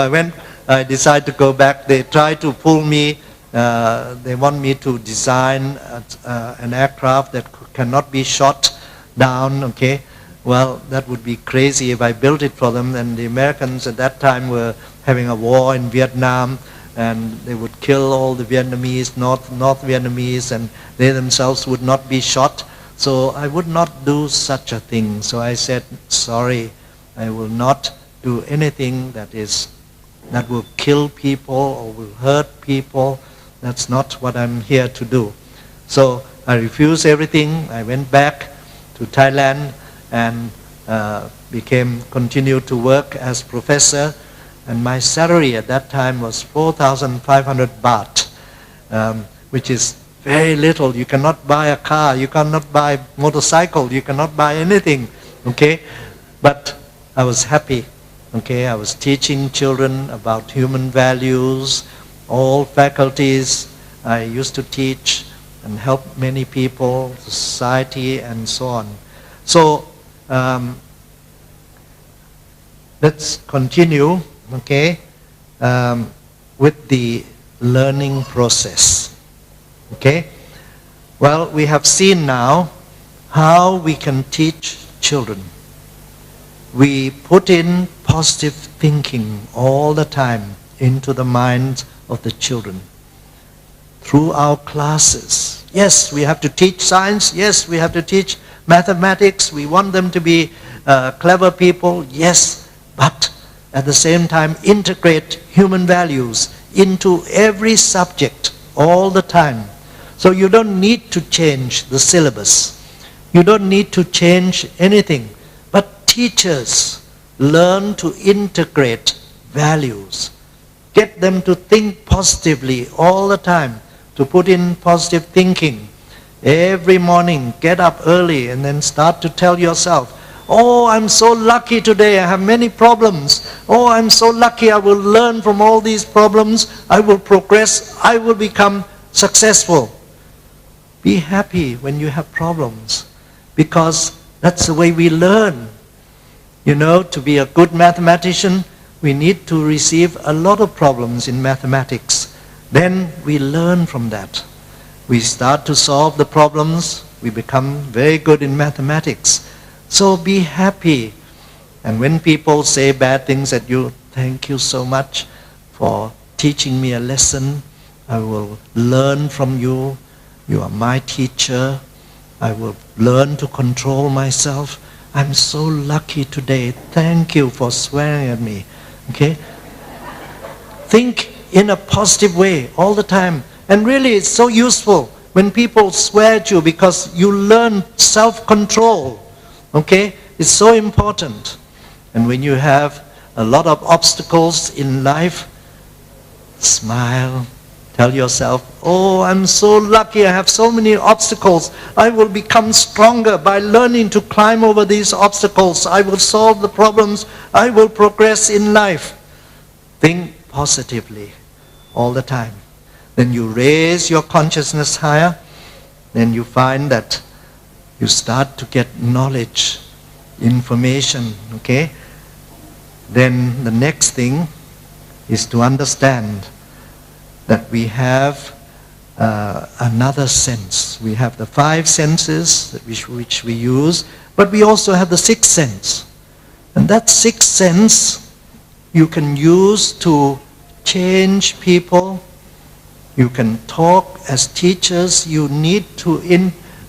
I decided to go back. They tried to pull me. They want me to design an aircraft that cannot be shot down, okay. Well, that would be crazy if I built it for them. And the Americans at that time were having a war in Vietnam, and they would kill all the Vietnamese, North Vietnamese, and they themselves would not be shot. So I would not do such a thing. So I said, sorry, I will not do anything that will kill people or will hurt people. That's not what I'm here to do. So I refused everything. I went back to Thailand and continued to work as professor. And my salary at that time was 4,500 baht, which is very little. You cannot buy a car, you cannot buy a motorcycle, you cannot buy anything, okay? But I was happy, okay? I was teaching children about human values, all faculties. I used to teach and help many people, society, and so on. So let's continue, okay, with the learning process. Okay? Well, we have seen now how we can teach children. We put in positive thinking all the time into the minds of the children through our classes. Yes, we have to teach science. Yes, we have to teach mathematics. We want them to be clever people. Yes, but at the same time integrate human values into every subject all the time. So you don't need to change the syllabus. You don't need to change anything. But teachers learn to integrate values. Get them to think positively all the time, to put in positive thinking. Every morning, get up early and then start to tell yourself, oh, I'm so lucky today, I have many problems. Oh, I'm so lucky, I will learn from all these problems. I will progress, I will become successful. Be happy when you have problems, because that's the way we learn. You know, to be a good mathematician, we need to receive a lot of problems in mathematics. Then we learn from that. We start to solve the problems, we become very good in mathematics. So be happy. And when people say bad things at you, thank you so much for teaching me a lesson. I will learn from you. You are my teacher. I will learn to control myself. I'm so lucky today. Thank you for swearing at me. Okay? Think in a positive way all the time. And really it's so useful when people swear at you, because you learn self-control. Okay? It's so important. And when you have a lot of obstacles in life, smile, Tell yourself, oh, I'm so lucky, I have so many obstacles. I will become stronger by learning to climb over these obstacles. I will solve the problems. I will progress in life. Think positively all the time. Then you raise your consciousness higher. Then you find that you start to get knowledge, information, okay? Then the next thing is to understand that we have another sense. We have the 5 senses which we use, but we also have the 6th sense. And that 6th sense you can use to change people. You can talk as teachers. You need to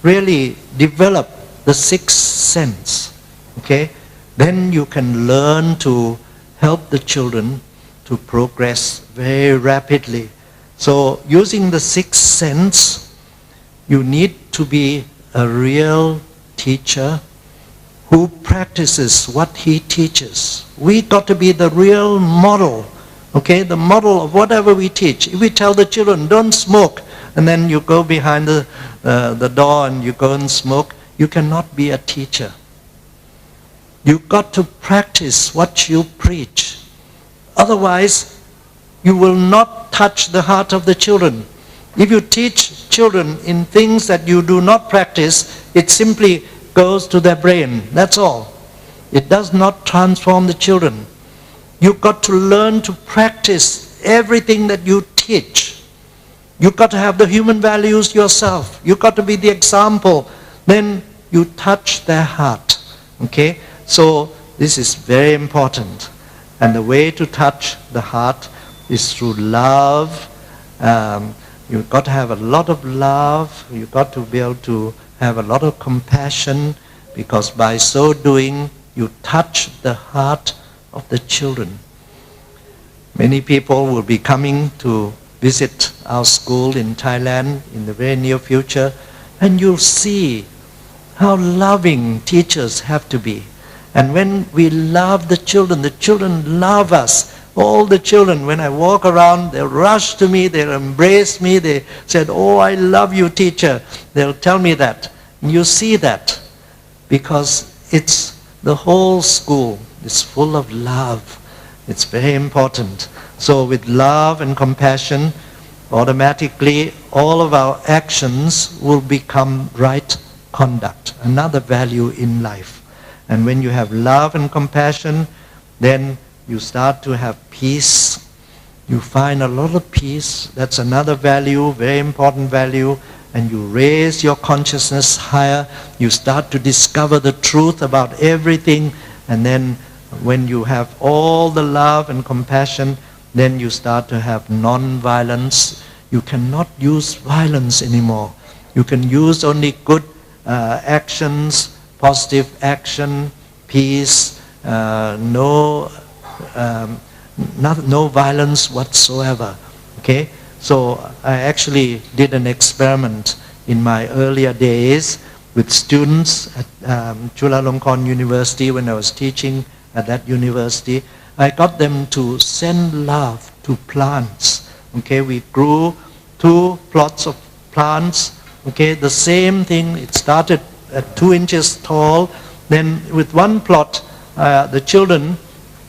really develop the 6th sense. Okay? Then you can learn to help the children to progress very rapidly. So using the 6th sense, you need to be a real teacher who practices what he teaches. We got to be the real model, okay? The model of whatever we teach. If we tell the children, don't smoke, and then you go behind the door and you go and smoke, you cannot be a teacher. You've got to practice what you preach. Otherwise, you will not touch the heart of the children. If you teach children in things that you do not practice, it simply goes to their brain. That's all. It does not transform the children. You've got to learn to practice everything that you teach. You've got to have the human values yourself. You've got to be the example. Then you touch their heart. Okay? So this is very important. And the way to touch the heart is through love. You've got to have a lot of love. You've got to be able to have a lot of compassion, because by so doing, you touch the heart of the children. Many people will be coming to visit our school in Thailand in the very near future, and you'll see how loving teachers have to be. And when we love the children love us. All the children, when I walk around, they'll rush to me, they'll embrace me, they said, oh, I love you, teacher. They'll tell me that. And you see that because it's the whole school is full of love. It's very important. So with love and compassion, automatically all of our actions will become right conduct, another value in life. And when you have love and compassion, then you start to have peace. You find a lot of peace. That's another value, very important value. And you raise your consciousness higher. You start to discover the truth about everything. And then when you have all the love and compassion, then you start to have non-violence. You cannot use violence anymore. You can use only good actions, positive action, peace, no violence whatsoever. Okay? So I actually did an experiment in my earlier days with students at Chulalongkorn University when I was teaching at that university. I got them to send love to plants. Okay? We grew 2 plots of plants. Okay? The same thing, it started at 2 inches tall. Then with 1 plot, the children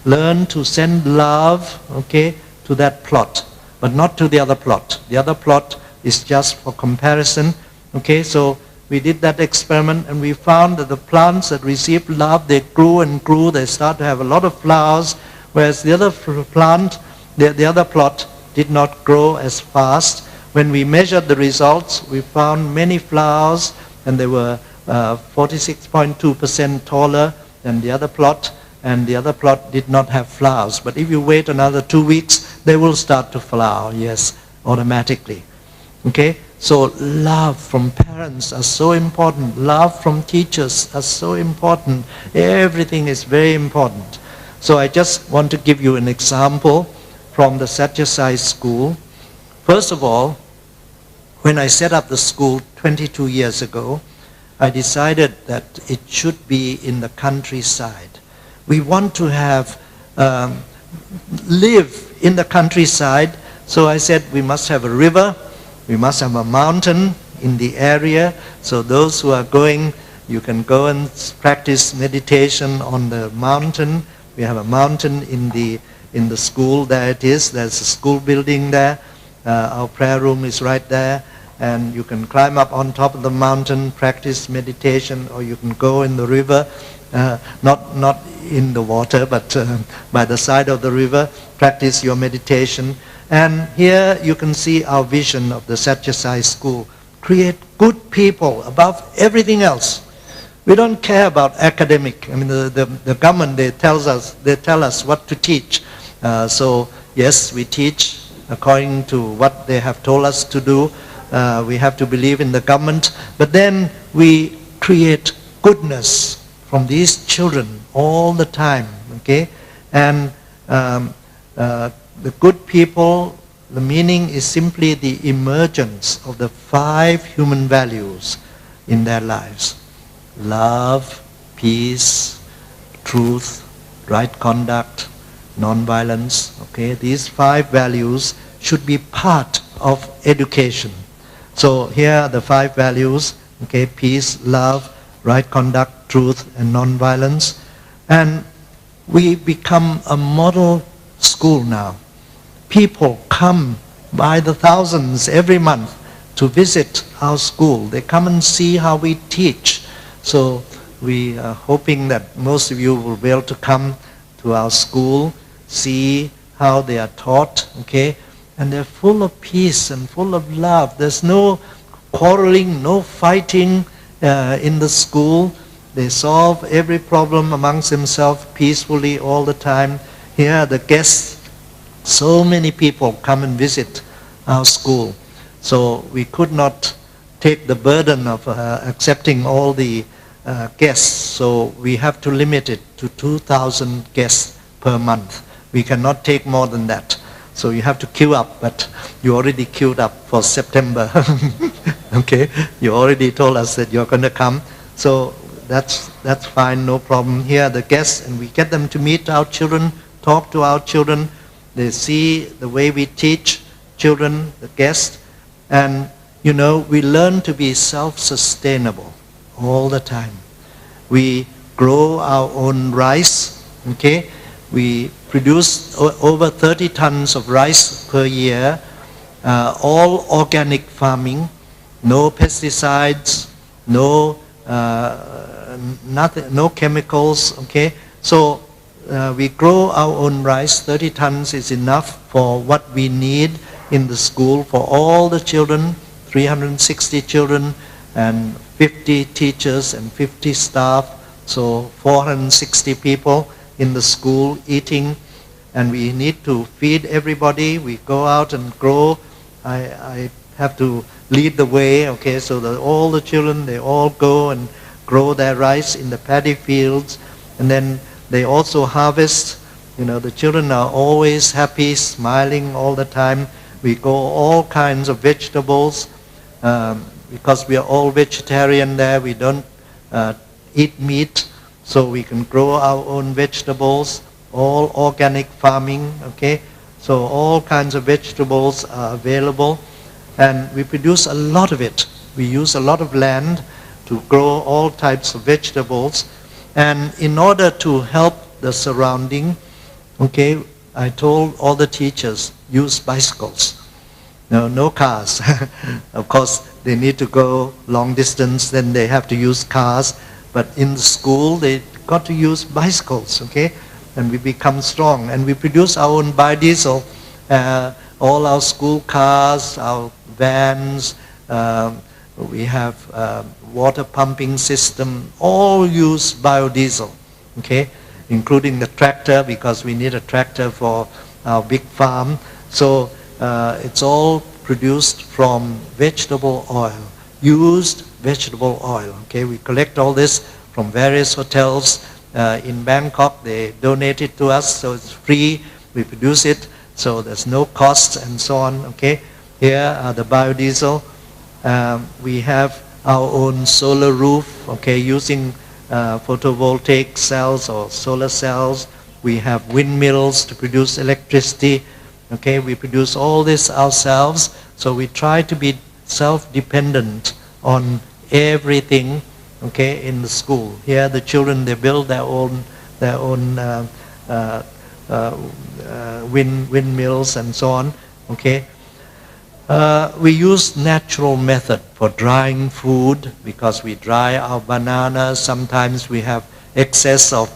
learn to send love, okay, to that plot, but not to the other plot. The other plot is just for comparison. Okay, so we did that experiment and we found that the plants that received love, they grew and grew. They start to have a lot of flowers, whereas the other plant, the other plot did not grow as fast. When we measured the results, we found many flowers, and they were 46.2% taller than the other plot, and the other plot did not have flowers. But if you wait another 2 weeks, they will start to flower, yes, automatically. Okay? So love from parents is so important. Love from teachers is so important. Everything is very important. So I just want to give you an example from the Satya Sai school. First of all, when I set up the school 22 years ago, I decided that it should be in the countryside. We want to have live in the countryside So I said we must have a river, we must have a mountain in the area, so those who are going, you can go and practice meditation on the mountain. We have a mountain in the school, there it is, there's a school building there, our prayer room is right there, and you can climb up on top of the mountain, practice meditation, or you can go in the river, not in the water, but by the side of the river, practice your meditation. And here you can see our vision of the Satyasai school. Create good people above everything else. We don't care about academic. I mean, the government, they tell us what to teach. So yes, we teach according to what they have told us to do. We have to believe in the government. But then we create goodness from these children all the time. Okay? And the good people, the meaning is simply the emergence of the 5 human values in their lives. Love, peace, truth, right conduct, non-violence. Okay? These 5 values should be part of education. So here are the 5 values. Okay? Peace, love, right conduct, truth, and non-violence. And we become a model school now. People come by the thousands every month to visit our school. They come and see how we teach. So we are hoping that most of you will be able to come to our school, see how they are taught, okay? And they're full of peace and full of love. There's no quarreling, no fighting in the school. They solve every problem amongst themselves peacefully all the time. Here the guests, so many people come and visit our school. So we could not take the burden of accepting all the guests. So we have to limit it to 2,000 guests per month. We cannot take more than that. So you have to queue up, but you already queued up for September. Okay, you already told us that you're going to come. So that's fine, no problem. Here are the guests, and we get them to meet our children, talk to our children. They see the way we teach children, the guests, and you know, we learn to be self-sustainable all the time. We grow our own rice, okay? We produce over 30 tons of rice per year, all organic farming, no pesticides, no nothing, no chemicals, okay? So we grow our own rice. 30 tons is enough for what we need in the school for all the children, 360 children and 50 teachers and 50 staff, so 460 people in the school eating, and we need to feed everybody. We go out and grow. I have to lead the way, okay, so that all the children, they all go and grow their rice in the paddy fields, and then they also harvest. You know, the children are always happy, smiling all the time. We grow all kinds of vegetables, because we are all vegetarian there. We don't eat meat, so we can grow our own vegetables, all organic farming, okay? So all kinds of vegetables are available, and we produce a lot of it. We use a lot of land to grow all types of vegetables, and in order to help the surrounding, okay, I told all the teachers, use bicycles. No cars. Of course, they need to go long distance, then they have to use cars. But in the school, they got to use bicycles, okay? And we become strong. And we produce our own biodiesel. All our school cars, our vans, we have water pumping system, all use biodiesel, okay? Including the tractor, because we need a tractor for our big farm. So it's all produced from vegetable oil, used vegetable oil, okay? We collect all this from various hotels in Bangkok. They donate it to us, so it's free. We produce it, so there's no cost and so on, okay? Here are the biodiesel. We have our own solar roof, okay, using photovoltaic cells or solar cells. We have windmills to produce electricity. Okay, we produce all this ourselves, so we try to be self-dependent on everything, okay, in the school. Here the children, they build their own windmills and so on, okay. We use natural method for drying food, because we dry our bananas. Sometimes we have excess of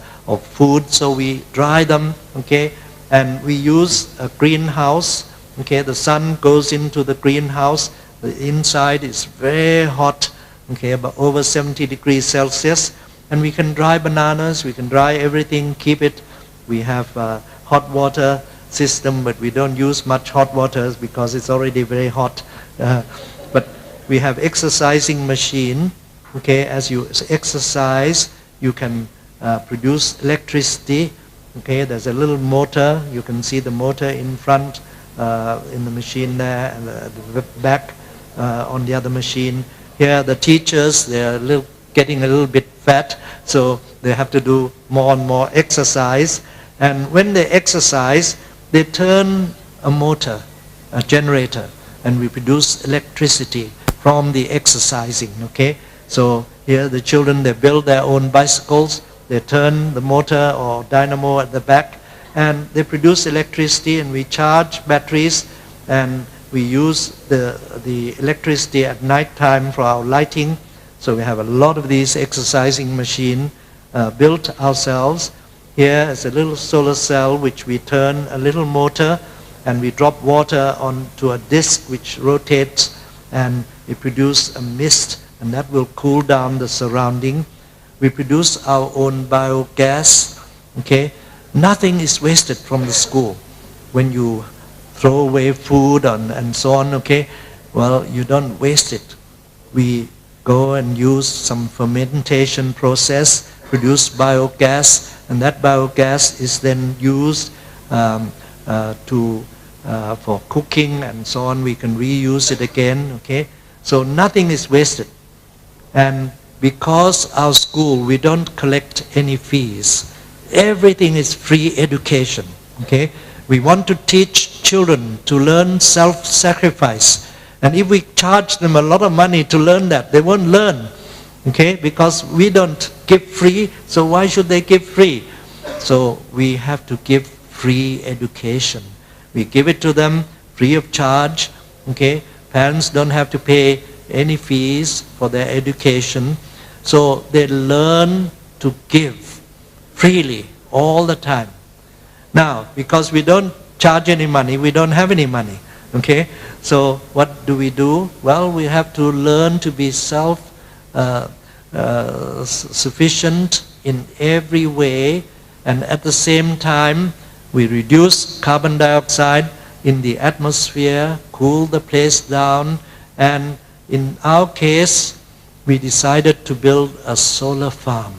food, so we dry them, okay. And we use a greenhouse, okay. The sun goes into the greenhouse. The inside is very hot, okay, about over 70 degrees Celsius. And we can dry bananas, we can dry everything, keep it. We have a hot water system, but we don't use much hot water because it's already very hot. But we have exercising machine, okay. As you exercise, you can produce electricity, okay. There's a little motor. You can see the motor in front in the machine there, and the back on the other machine. Here the teachers, they're getting a little bit fat, so they have to do more and more exercise. And when they exercise, they turn a motor, a generator, and we produce electricity from the exercising, okay. So here the children, they build their own bicycles. They turn the motor or dynamo at the back, and they produce electricity, and we charge batteries, and we use the electricity at night time for our lighting. So we have a lot of these exercising machine built ourselves. Here is a little solar cell which we turn a little motor, and we drop water onto a disc which rotates, and we produce a mist, and that will cool down the surrounding. We produce our own biogas, okay. Nothing is wasted from the school. When you throw away food and so on, okay, well, you don't waste it. We go and use some fermentation process, produce biogas, and that biogas is then used for cooking and so on. We can reuse it again, okay. So nothing is wasted. And because our school, we don't collect any fees. Everything is free education, okay. We want to teach children to learn self-sacrifice. And if we charge them a lot of money to learn that, they won't learn, okay, because we don't give free, so why should they give free? So we have to give free education. We give it to them free of charge, okay. Parents don't have to pay any fees for their education. So they learn to give freely all the time. Now, because we don't charge any money, we don't have any money, okay. So what do? Well, we have to learn to be self-sufficient in every way, and at the same time, we reduce carbon dioxide in the atmosphere, cool the place down, and in our case, we decided to build a solar farm.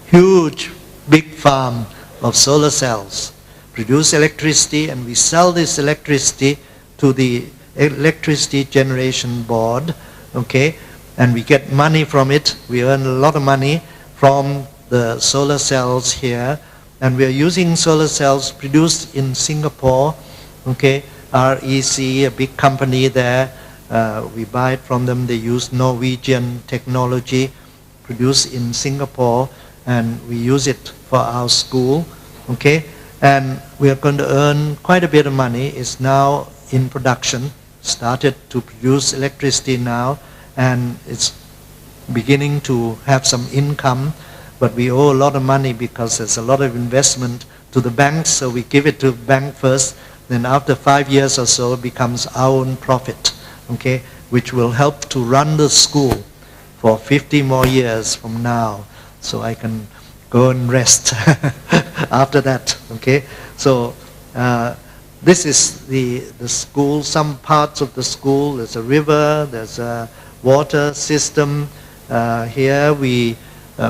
Huge, big farm of solar cells. Produce electricity, and we sell this electricity to the electricity generation board, okay, and we get money from it. We earn a lot of money from the solar cells here, and we are using solar cells produced in Singapore, okay. REC, a big company there, we buy it from them. They use Norwegian technology, produced in Singapore, and we use it for our school, okay. And we are going to earn quite a bit of money. It's now in production, started to produce electricity now, and it's beginning to have some income, but we owe a lot of money because there's a lot of investment to the banks, so we give it to the bank first, then after 5 years or so it becomes our own profit, okay, which will help to run the school for 50 more years from now, so I can go and rest after that, okay. So this is the school, some parts of the school. There's a river, there's a water system. Here we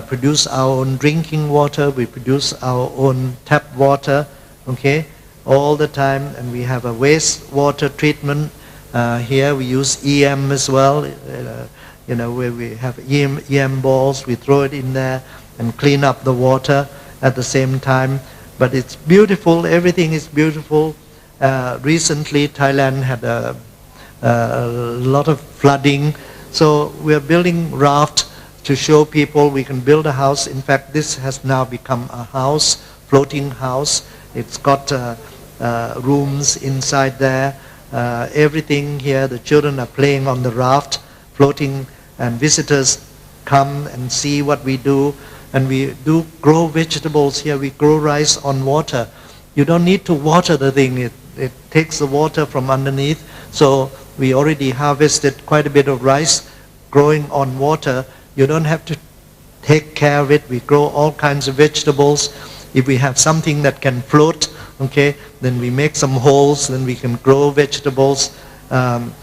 produce our own drinking water, we produce our own tap water, okay, all the time, and we have a wastewater treatment. Here we use EM as well, you know, where we have EM balls, we throw it in there and clean up the water at the same time. But it's beautiful, everything is beautiful. Recently, Thailand had a lot of flooding. So we're building raft to show people we can build a house. In fact, this has now become a house, floating house. It's got rooms inside there. Everything here, the children are playing on the raft, floating, and visitors come and see what we do. And we do grow vegetables here. We grow rice on water. You don't need to water the thing. It takes the water from underneath. So we already harvested quite a bit of rice growing on water. You don't have to take care of it. We grow all kinds of vegetables. If we have something that can float, okay, then we make some holes, then we can grow vegetables on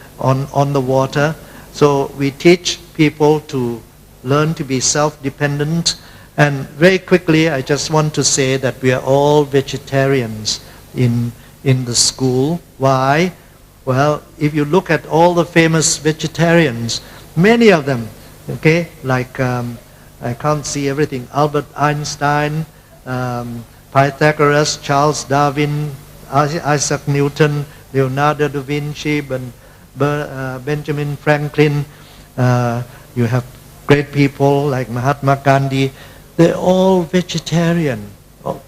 the water. So we teach people to learn to be self-dependent. And very quickly, I just want to say that we are all vegetarians in the school. Why? Well, if you look at all the famous vegetarians, many of them, okay, like I can't see everything, Albert Einstein, Pythagoras, Charles Darwin, Isaac Newton, Leonardo da Vinci, Benjamin Franklin, you have great people like Mahatma Gandhi. They're all vegetarian.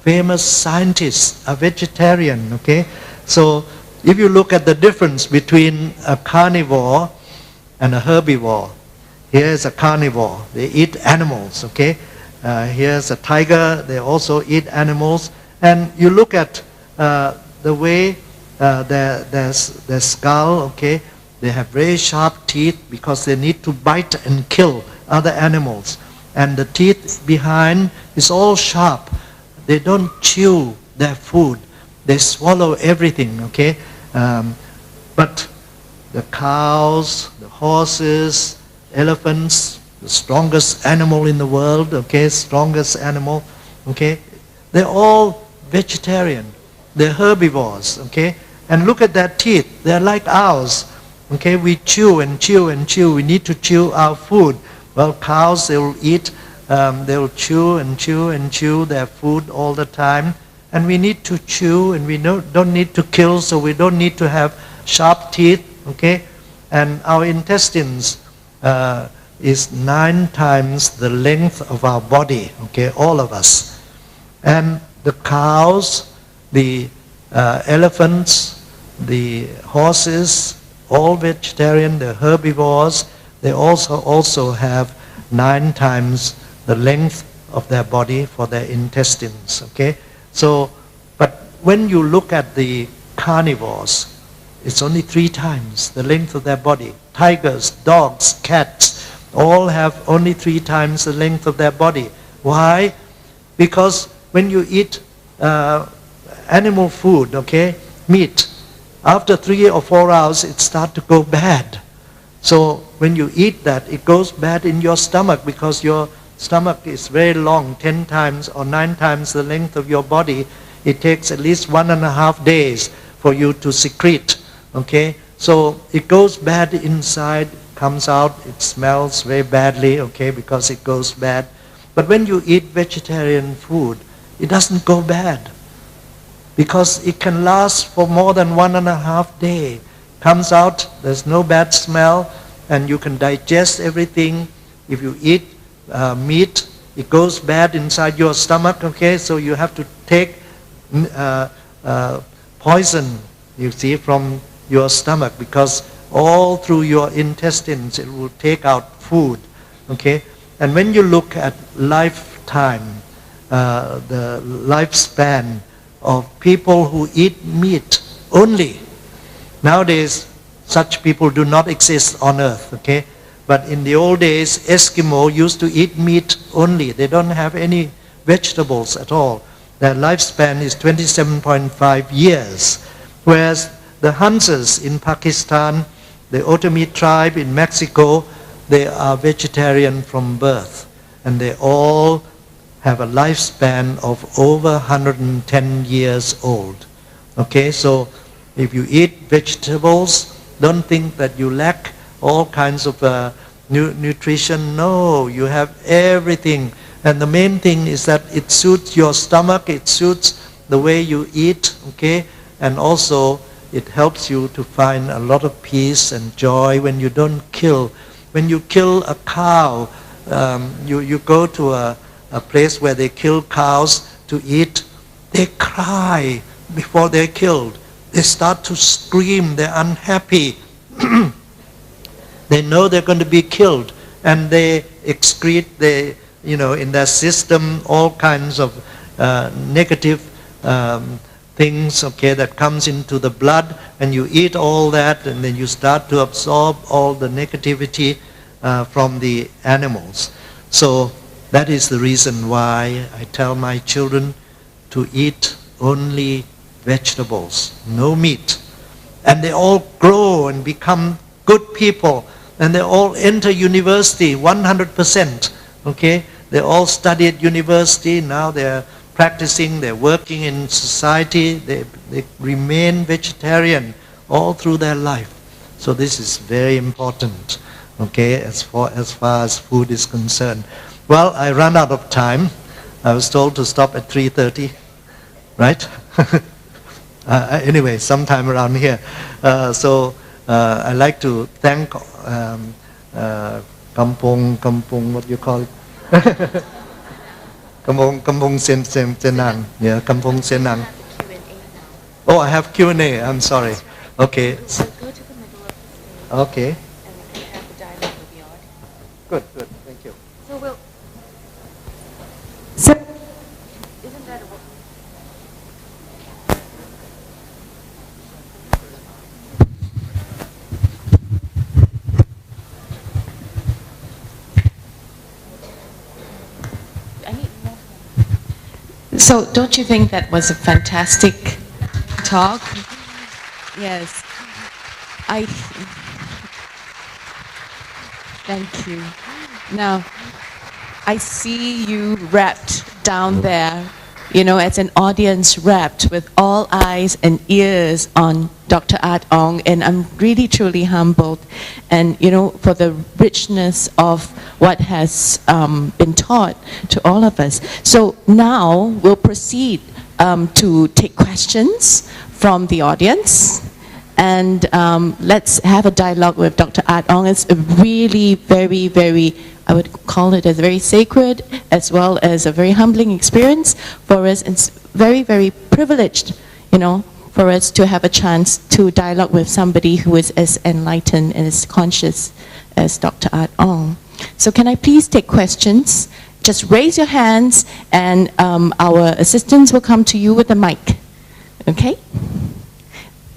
Famous scientists are vegetarian, okay? So if you look at the difference between a carnivore and a herbivore, here's a carnivore, they eat animals, okay? Here's a tiger, they also eat animals. And you look at the way their skull, okay? They have very sharp teeth because they need to bite and kill other animals. And the teeth behind is all sharp. They don't chew their food. They swallow everything, okay? But the cows, the horses, elephants, the strongest animal in the world, okay, strongest animal, okay, they're all vegetarian. They're herbivores, okay? And look at their teeth. They're like ours, okay? We chew and chew and chew. We need to chew our food. Well, cows, they will eat, they will chew and chew and chew their food all the time. And we need to chew, and we don't need to kill, so we don't need to have sharp teeth, okay? And our intestines is 9 times the length of our body, okay, all of us. And the cows, the elephants, the horses, all vegetarian, the herbivores, they also have 9 times the length of their body for their intestines, okay? So, but when you look at the carnivores, it's only 3 times the length of their body. Tigers, dogs, cats, all have only 3 times the length of their body. Why? Because when you eat animal food, okay, meat, after 3 or 4 hours, it starts to go bad. So when you eat that, it goes bad in your stomach because your stomach is very long, 10 times or 9 times the length of your body. It takes at least 1.5 days for you to secrete, okay? So it goes bad inside, comes out, it smells very badly, okay, because it goes bad. But when you eat vegetarian food, it doesn't go bad because it can last for more than 1.5 days. Comes out, there's no bad smell, and you can digest everything. If you eat meat, it goes bad inside your stomach, okay? So you have to take poison, you see, from your stomach because all through your intestines it will take out food, okay? And when you look at lifetime, the lifespan of people who eat meat only, nowadays such people do not exist on earth, okay? But in the old days, Eskimo used to eat meat only. They don't have any vegetables at all. Their lifespan is 27.5 years. Whereas the Hansas in Pakistan, the Otomi tribe in Mexico, they are vegetarian from birth. And they all have a lifespan of over 110 years old. Okay, so if you eat vegetables, don't think that you lack all kinds of nutrition. No, you have everything. And the main thing is that it suits your stomach, it suits the way you eat, okay? and also it helps you to find a lot of peace and joy when you don't kill. When you kill a cow, you go to a place where they kill cows to eat, they cry before they're killed. They start to scream, they're unhappy. They know they're going to be killed, and they excrete, in their system, all kinds of negative things, okay, that comes into the blood, and you eat all that, and then you start to absorb all the negativity from the animals. So that is the reason why I tell my children to eat only vegetables, no meat. And they all grow and become good people, and they all enter university 100%, okay? They all study at university, now they're practicing, they're working in society, they remain vegetarian all through their life. So this is very important, okay, as far as food is concerned. Well, I ran out of time. I was told to stop at 3:30, right? Anyway, sometime around here. I'd like to thank Kampong, what do you call it? Kampong Senang. Yeah, Kampong Senang. Oh, I have Q&A. I'm sorry. Okay. So go to the middle of the stage. Okay. And we can have a dialogue with the audience. Good. Thank you. So we'll... Isn't that a... So don't you think that was a fantastic talk? Yes. Thank you. Now, I see you wrapped down there, as an audience wrapped with all eyes and ears on Dr. Art Ong, and I'm really truly humbled, and for the richness of what has been taught to all of us. So now we'll proceed to take questions from the audience, and let's have a dialogue with Dr. Art Ong. It's a really very, very, I would call it a very sacred as well as a very humbling experience for us, and it's very, very privileged, for us to have a chance to dialogue with somebody who is as enlightened and as conscious as Dr. Art Ong. So can I please take questions? Just raise your hands, and our assistants will come to you with the mic. Okay?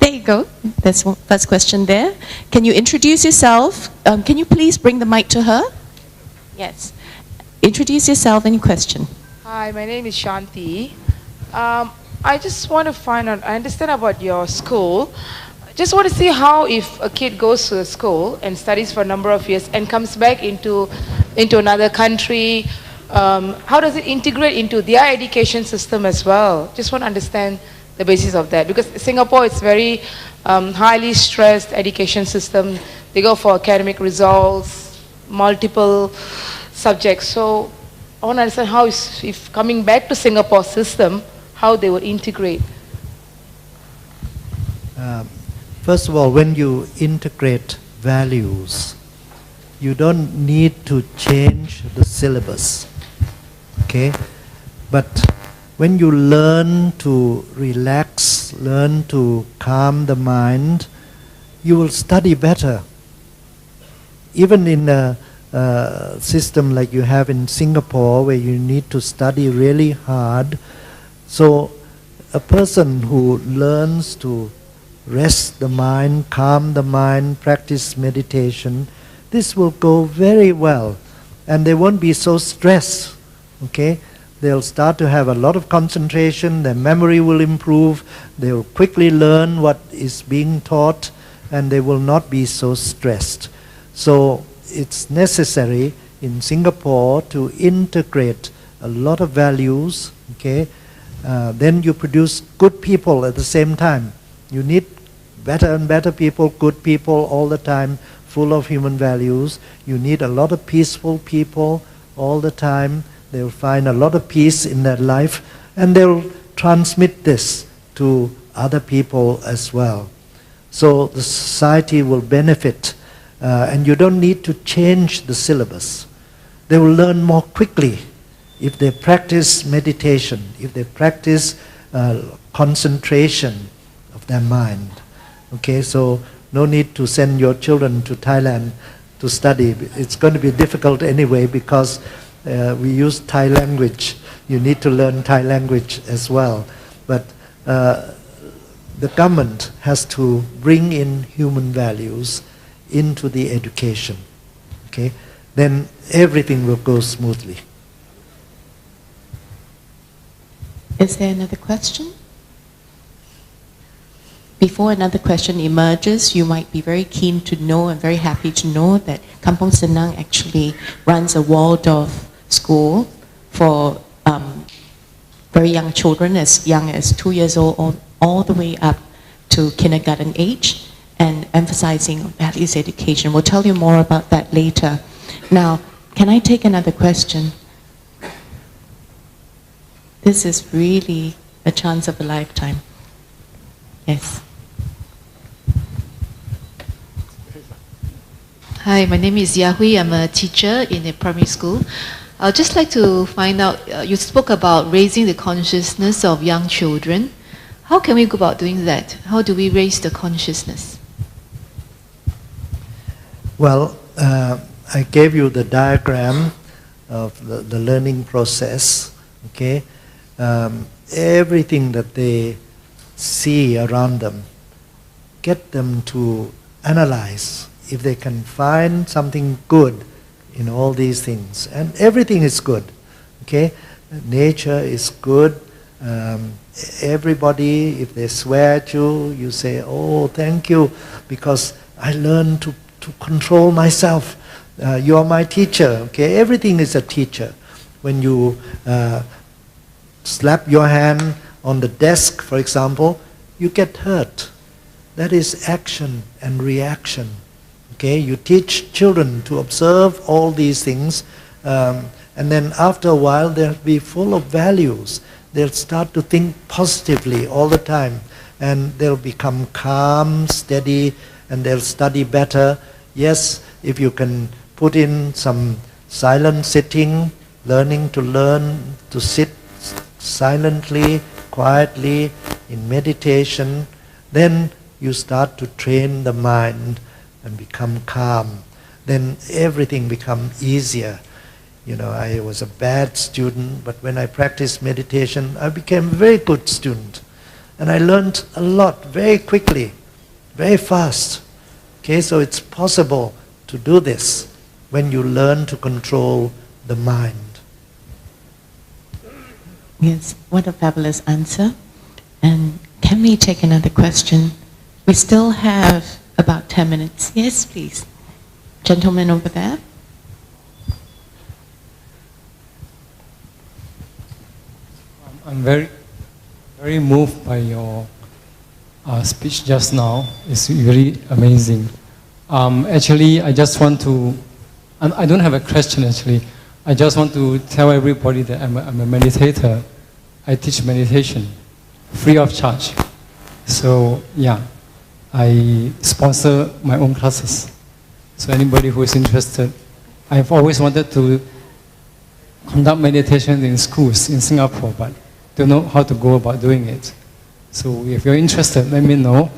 There you go. That's one, first question there. Can you introduce yourself? Can you please bring the mic to her? Yes. Introduce yourself. Any question? Hi, my name is Shanti. I just want to find out, I understand about your school. Just want to see how, if a kid goes to a school and studies for a number of years and comes back into another country, how does it integrate into their education system as well? Just want to understand the basis of that, because Singapore is very highly stressed education system. They go for academic results, multiple subjects. So I want to understand how, if coming back to Singapore system, how they would integrate. First of all, when you integrate values, you don't need to change the syllabus, okay? But when you learn to relax, learn to calm the mind, you will study better. Even in a system like you have in Singapore, where you need to study really hard, so a person who learns to rest the mind, calm the mind, practice meditation, this will go very well, and they won't be so stressed, okay? They'll start to have a lot of concentration, their memory will improve, they'll quickly learn what is being taught, and they will not be so stressed. So it's necessary in Singapore to integrate a lot of values, okay? Then you produce good people at the same time. You need better and better people, good people all the time, full of human values. You need a lot of peaceful people all the time. They'll find a lot of peace in their life, and they'll transmit this to other people as well. So the society will benefit, and you don't need to change the syllabus. They will learn more quickly if they practice meditation, if they practice concentration of their mind. Okay, so no need to send your children to Thailand to study. It's going to be difficult anyway because we use Thai language. You need to learn Thai language as well. But the government has to bring in human values into the education. Okay, then everything will go smoothly. Is there another question? Before another question emerges, you might be very keen to know and very happy to know that Kampong Senang actually runs a Waldorf school for very young children, as young as 2 years old, all the way up to kindergarten age, and emphasizing values education. We'll tell you more about that later. Now, can I take another question? This is really a chance of a lifetime. Yes. Hi, my name is Yahui. I'm a teacher in a primary school. I'd just like to find out, you spoke about raising the consciousness of young children. How can we go about doing that? How do we raise the consciousness? Well, I gave you the diagram of the learning process. Okay, everything that they see around them, get them to analyze if they can find something good in all these things. And everything is good. Okay, nature is good. Everybody, if they swear at you, you say, oh, thank you, because I learned to control myself. You are my teacher. Okay, everything is a teacher. When you slap your hand on the desk, for example, you get hurt. That is action and reaction. Okay, you teach children to observe all these things, and then after a while they'll be full of values. They'll start to think positively all the time, and they'll become calm, steady, and they'll study better. Yes, if you can put in some silent sitting, learning to learn to sit silently, quietly, in meditation, then you start to train the mind and become calm. Then everything becomes easier. You know, I was a bad student, but when I practiced meditation, I became a very good student. And I learned a lot very quickly, very fast. Okay, so it's possible to do this when you learn to control the mind. Yes, what a fabulous answer. And can we take another question? We still have about 10 minutes. Yes, please. Gentleman over there. I'm very moved by your speech just now. It's really amazing. Actually, I just want to, I don't have a question actually. I just want to tell everybody that I'm a meditator. I teach meditation free of charge. So yeah, I sponsor my own classes. So anybody who is interested, I've always wanted to conduct meditation in schools in Singapore, but don't know how to go about doing it. So if you're interested, let me know.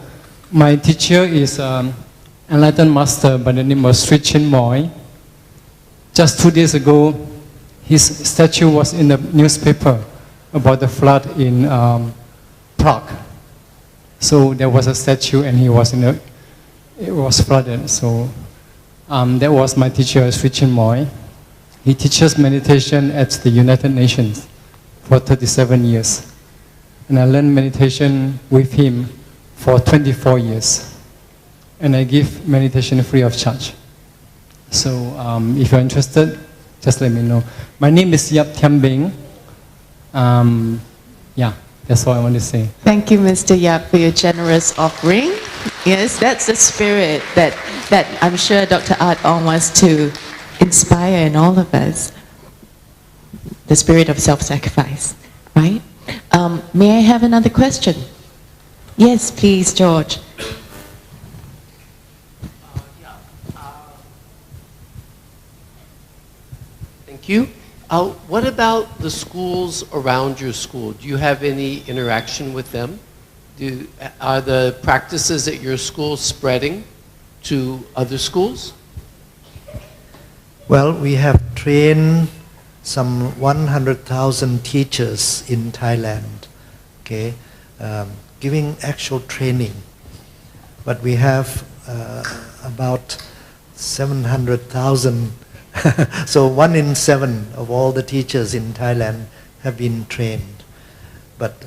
My teacher is enlightened master by the name of Sri Chinmoy. Just 2 days ago, his statue was in the newspaper about the flood in Prague. So there was a statue and he was it was flooded. So that was my teacher, Sri Chinmoy. He teaches meditation at the United Nations for 37 years. And I learned meditation with him for 24 years. And I give meditation free of charge. So if you're interested, just let me know. My name is Yap Thiam Beng. Yeah, that's all I want to say. Thank you, Mr. Yap, for your generous offering. Yes, that's the spirit that I'm sure Dr. Art Ong wants to inspire in all of us. The spirit of self-sacrifice, right? May I have another question? Yes, please, George. Thank you. What about the schools around your school? Do you have any interaction with them? Are the practices at your school spreading to other schools? Well, we have trained some 100,000 teachers in Thailand, okay, giving actual training. But we have about 700,000, so 1 in 7 of all the teachers in Thailand have been trained. But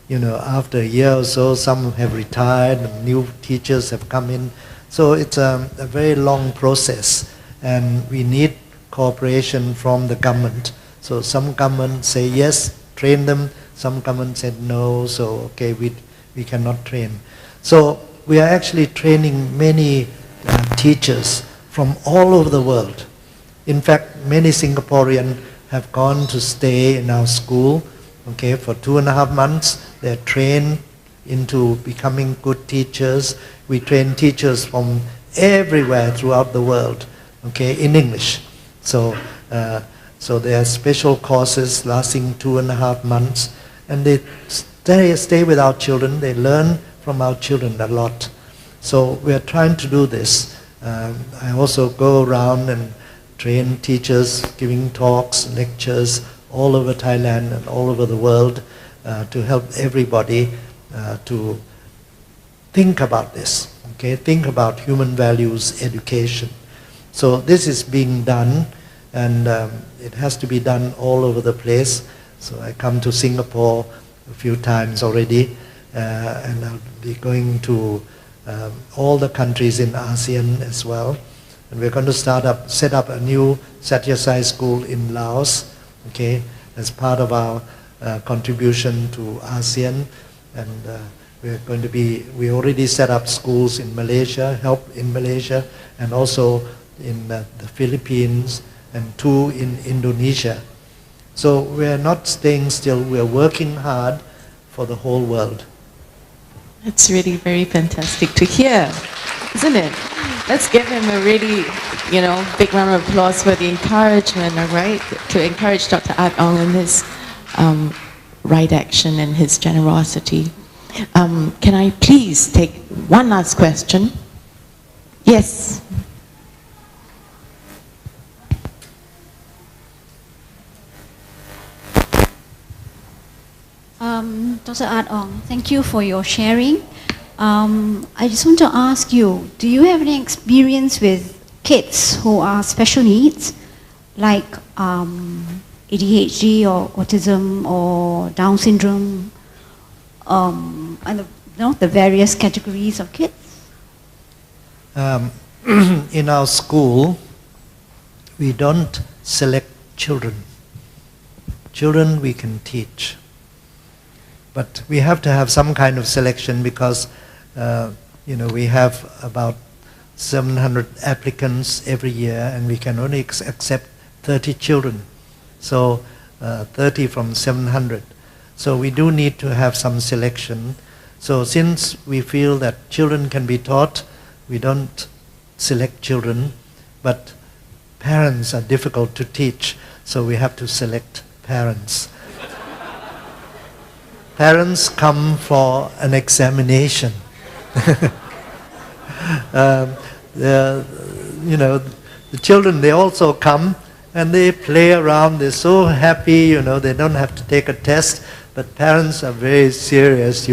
you know, after a year or so, some have retired and new teachers have come in. So it's a very long process, and we need cooperation from the government. So some government say yes, train them. Some government said no, so okay, we cannot train. So we are actually training many teachers from all over the world. In fact, many Singaporeans have gone to stay in our school, okay, for 2.5 months. They're trained into becoming good teachers. We train teachers from everywhere throughout the world, okay, in English. So, so there are special courses lasting 2.5 months, and they stay with our children. They learn from our children a lot. So we are trying to do this. I also go around and train teachers, giving talks, lectures all over Thailand and all over the world to help everybody to think about this, okay? Think about human values education. So this is being done, and it has to be done all over the place. So I come to Singapore a few times already, and I'll be going to all the countries in ASEAN as well. And we're going to set up a new Satyasai school in Laos, okay, as part of our contribution to ASEAN. And we already set up schools in Malaysia, help in Malaysia, and also in the Philippines, and 2 in Indonesia. So we're not staying still, we're working hard for the whole world. It's really very fantastic to hear, isn't it? Let's give him a really, big round of applause for the encouragement, all right? To encourage Dr. At Ong in his right action and his generosity. Can I please take one last question? Yes. Dr. At Ong, thank you for your sharing. I just want to ask you, do you have any experience with kids who are special needs, like ADHD or autism or Down syndrome, and the various categories of kids? In our school, we don't select children. Children we can teach. But we have to have some kind of selection because we have about 700 applicants every year, and we can only accept 30 children. So 30 from 700. So we do need to have some selection. So since we feel that children can be taught, we don't select children, but parents are difficult to teach, so we have to select parents. Parents come for an examination. The children, they also come and they play around. They're so happy, they don't have to take a test. But parents are very serious,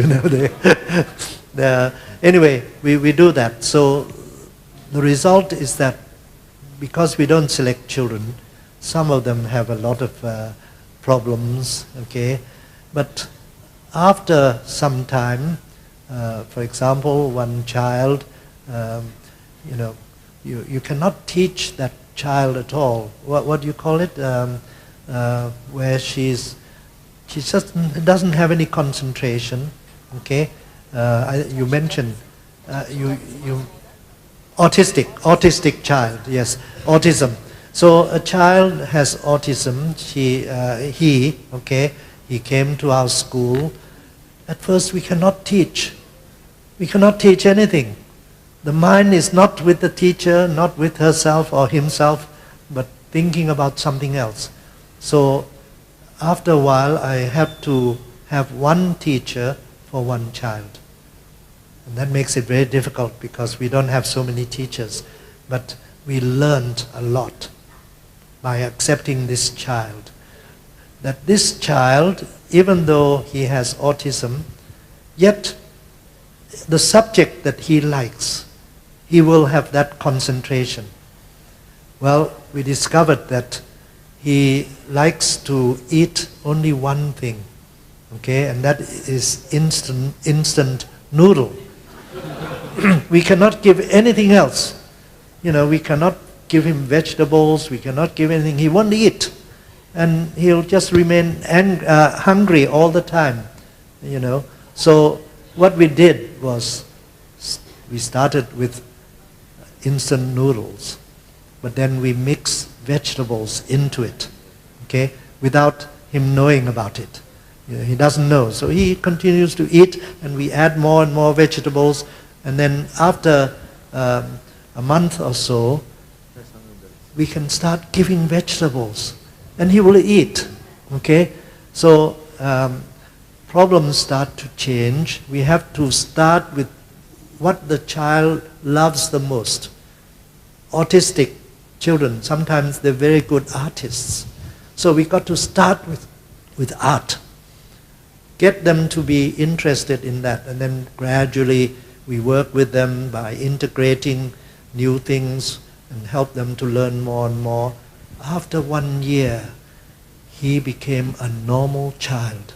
Anyway, we do that. So the result is that because we don't select children, some of them have a lot of problems, okay? But after some time, for example, one child, you cannot teach that child at all. What do you call it? Where she just doesn't have any concentration. Okay, you mentioned autistic child. Yes, autism. So a child has autism. He came to our school. At first we cannot teach We cannot teach anything. The mind is not with the teacher, not with herself or himself, but thinking about something else. So after a while, I have to have one teacher for one child. And that makes it very difficult because we don't have so many teachers. But we learned a lot by accepting this child. That this child, even though he has autism, yet the subject that he likes, he will have that concentration. Well, we discovered that he likes to eat only one thing, okay, and that is instant noodle. We cannot give anything else. You know, we cannot give him vegetables, we cannot give anything. He won't eat. And he'll just remain hungry all the time, you know. So what we did was, we started with instant noodles, but then we mix vegetables into it, okay, without him knowing about it. You know, he doesn't know. So he continues to eat, and we add more and more vegetables. And then after a month or so, we can start giving vegetables, and he will eat, okay? So problems start to change. We have to start with what the child loves the most. Autistic children, sometimes they're very good artists. So we got to start with art. Get them to be interested in that, and then gradually we work with them by integrating new things and help them to learn more and more. After 1 year, he became a normal child,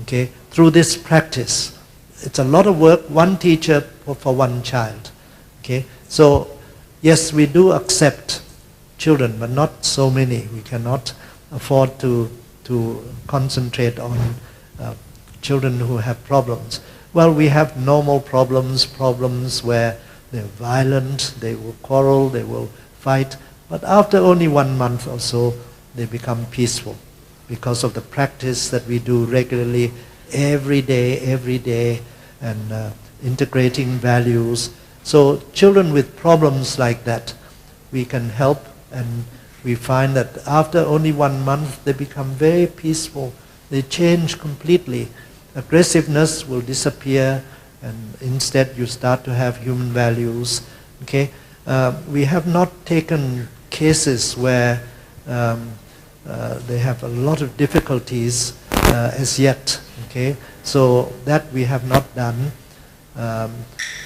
okay, through this practice. It's a lot of work, one teacher for one child, okay. So yes, we do accept children, but not so many. We cannot afford to concentrate on children who have problems. Well, we have normal problems where they're violent, they will quarrel, they will fight, but after only 1 month or so, they become peaceful because of the practice that we do regularly, every day, and integrating values. So children with problems like that, we can help, and we find that after only 1 month, they become very peaceful. They change completely. Aggressiveness will disappear, and instead you start to have human values. Okay, we have not taken cases where they have a lot of difficulties as yet. Okay, so that we have not done,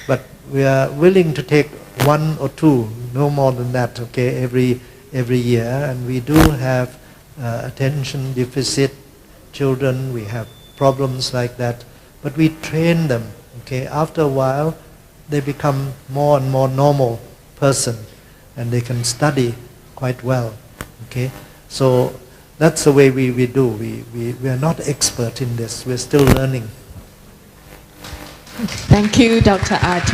but we are willing to take 1 or 2, no more than that. Okay, every year, and we do have attention deficit children. We have problems like that, but we train them. Okay, after a while, they become more and more normal person, and they can study quite well. Okay, so that's the way we do. We are not expert in this. We're still learning. Thank you, Dr. Art.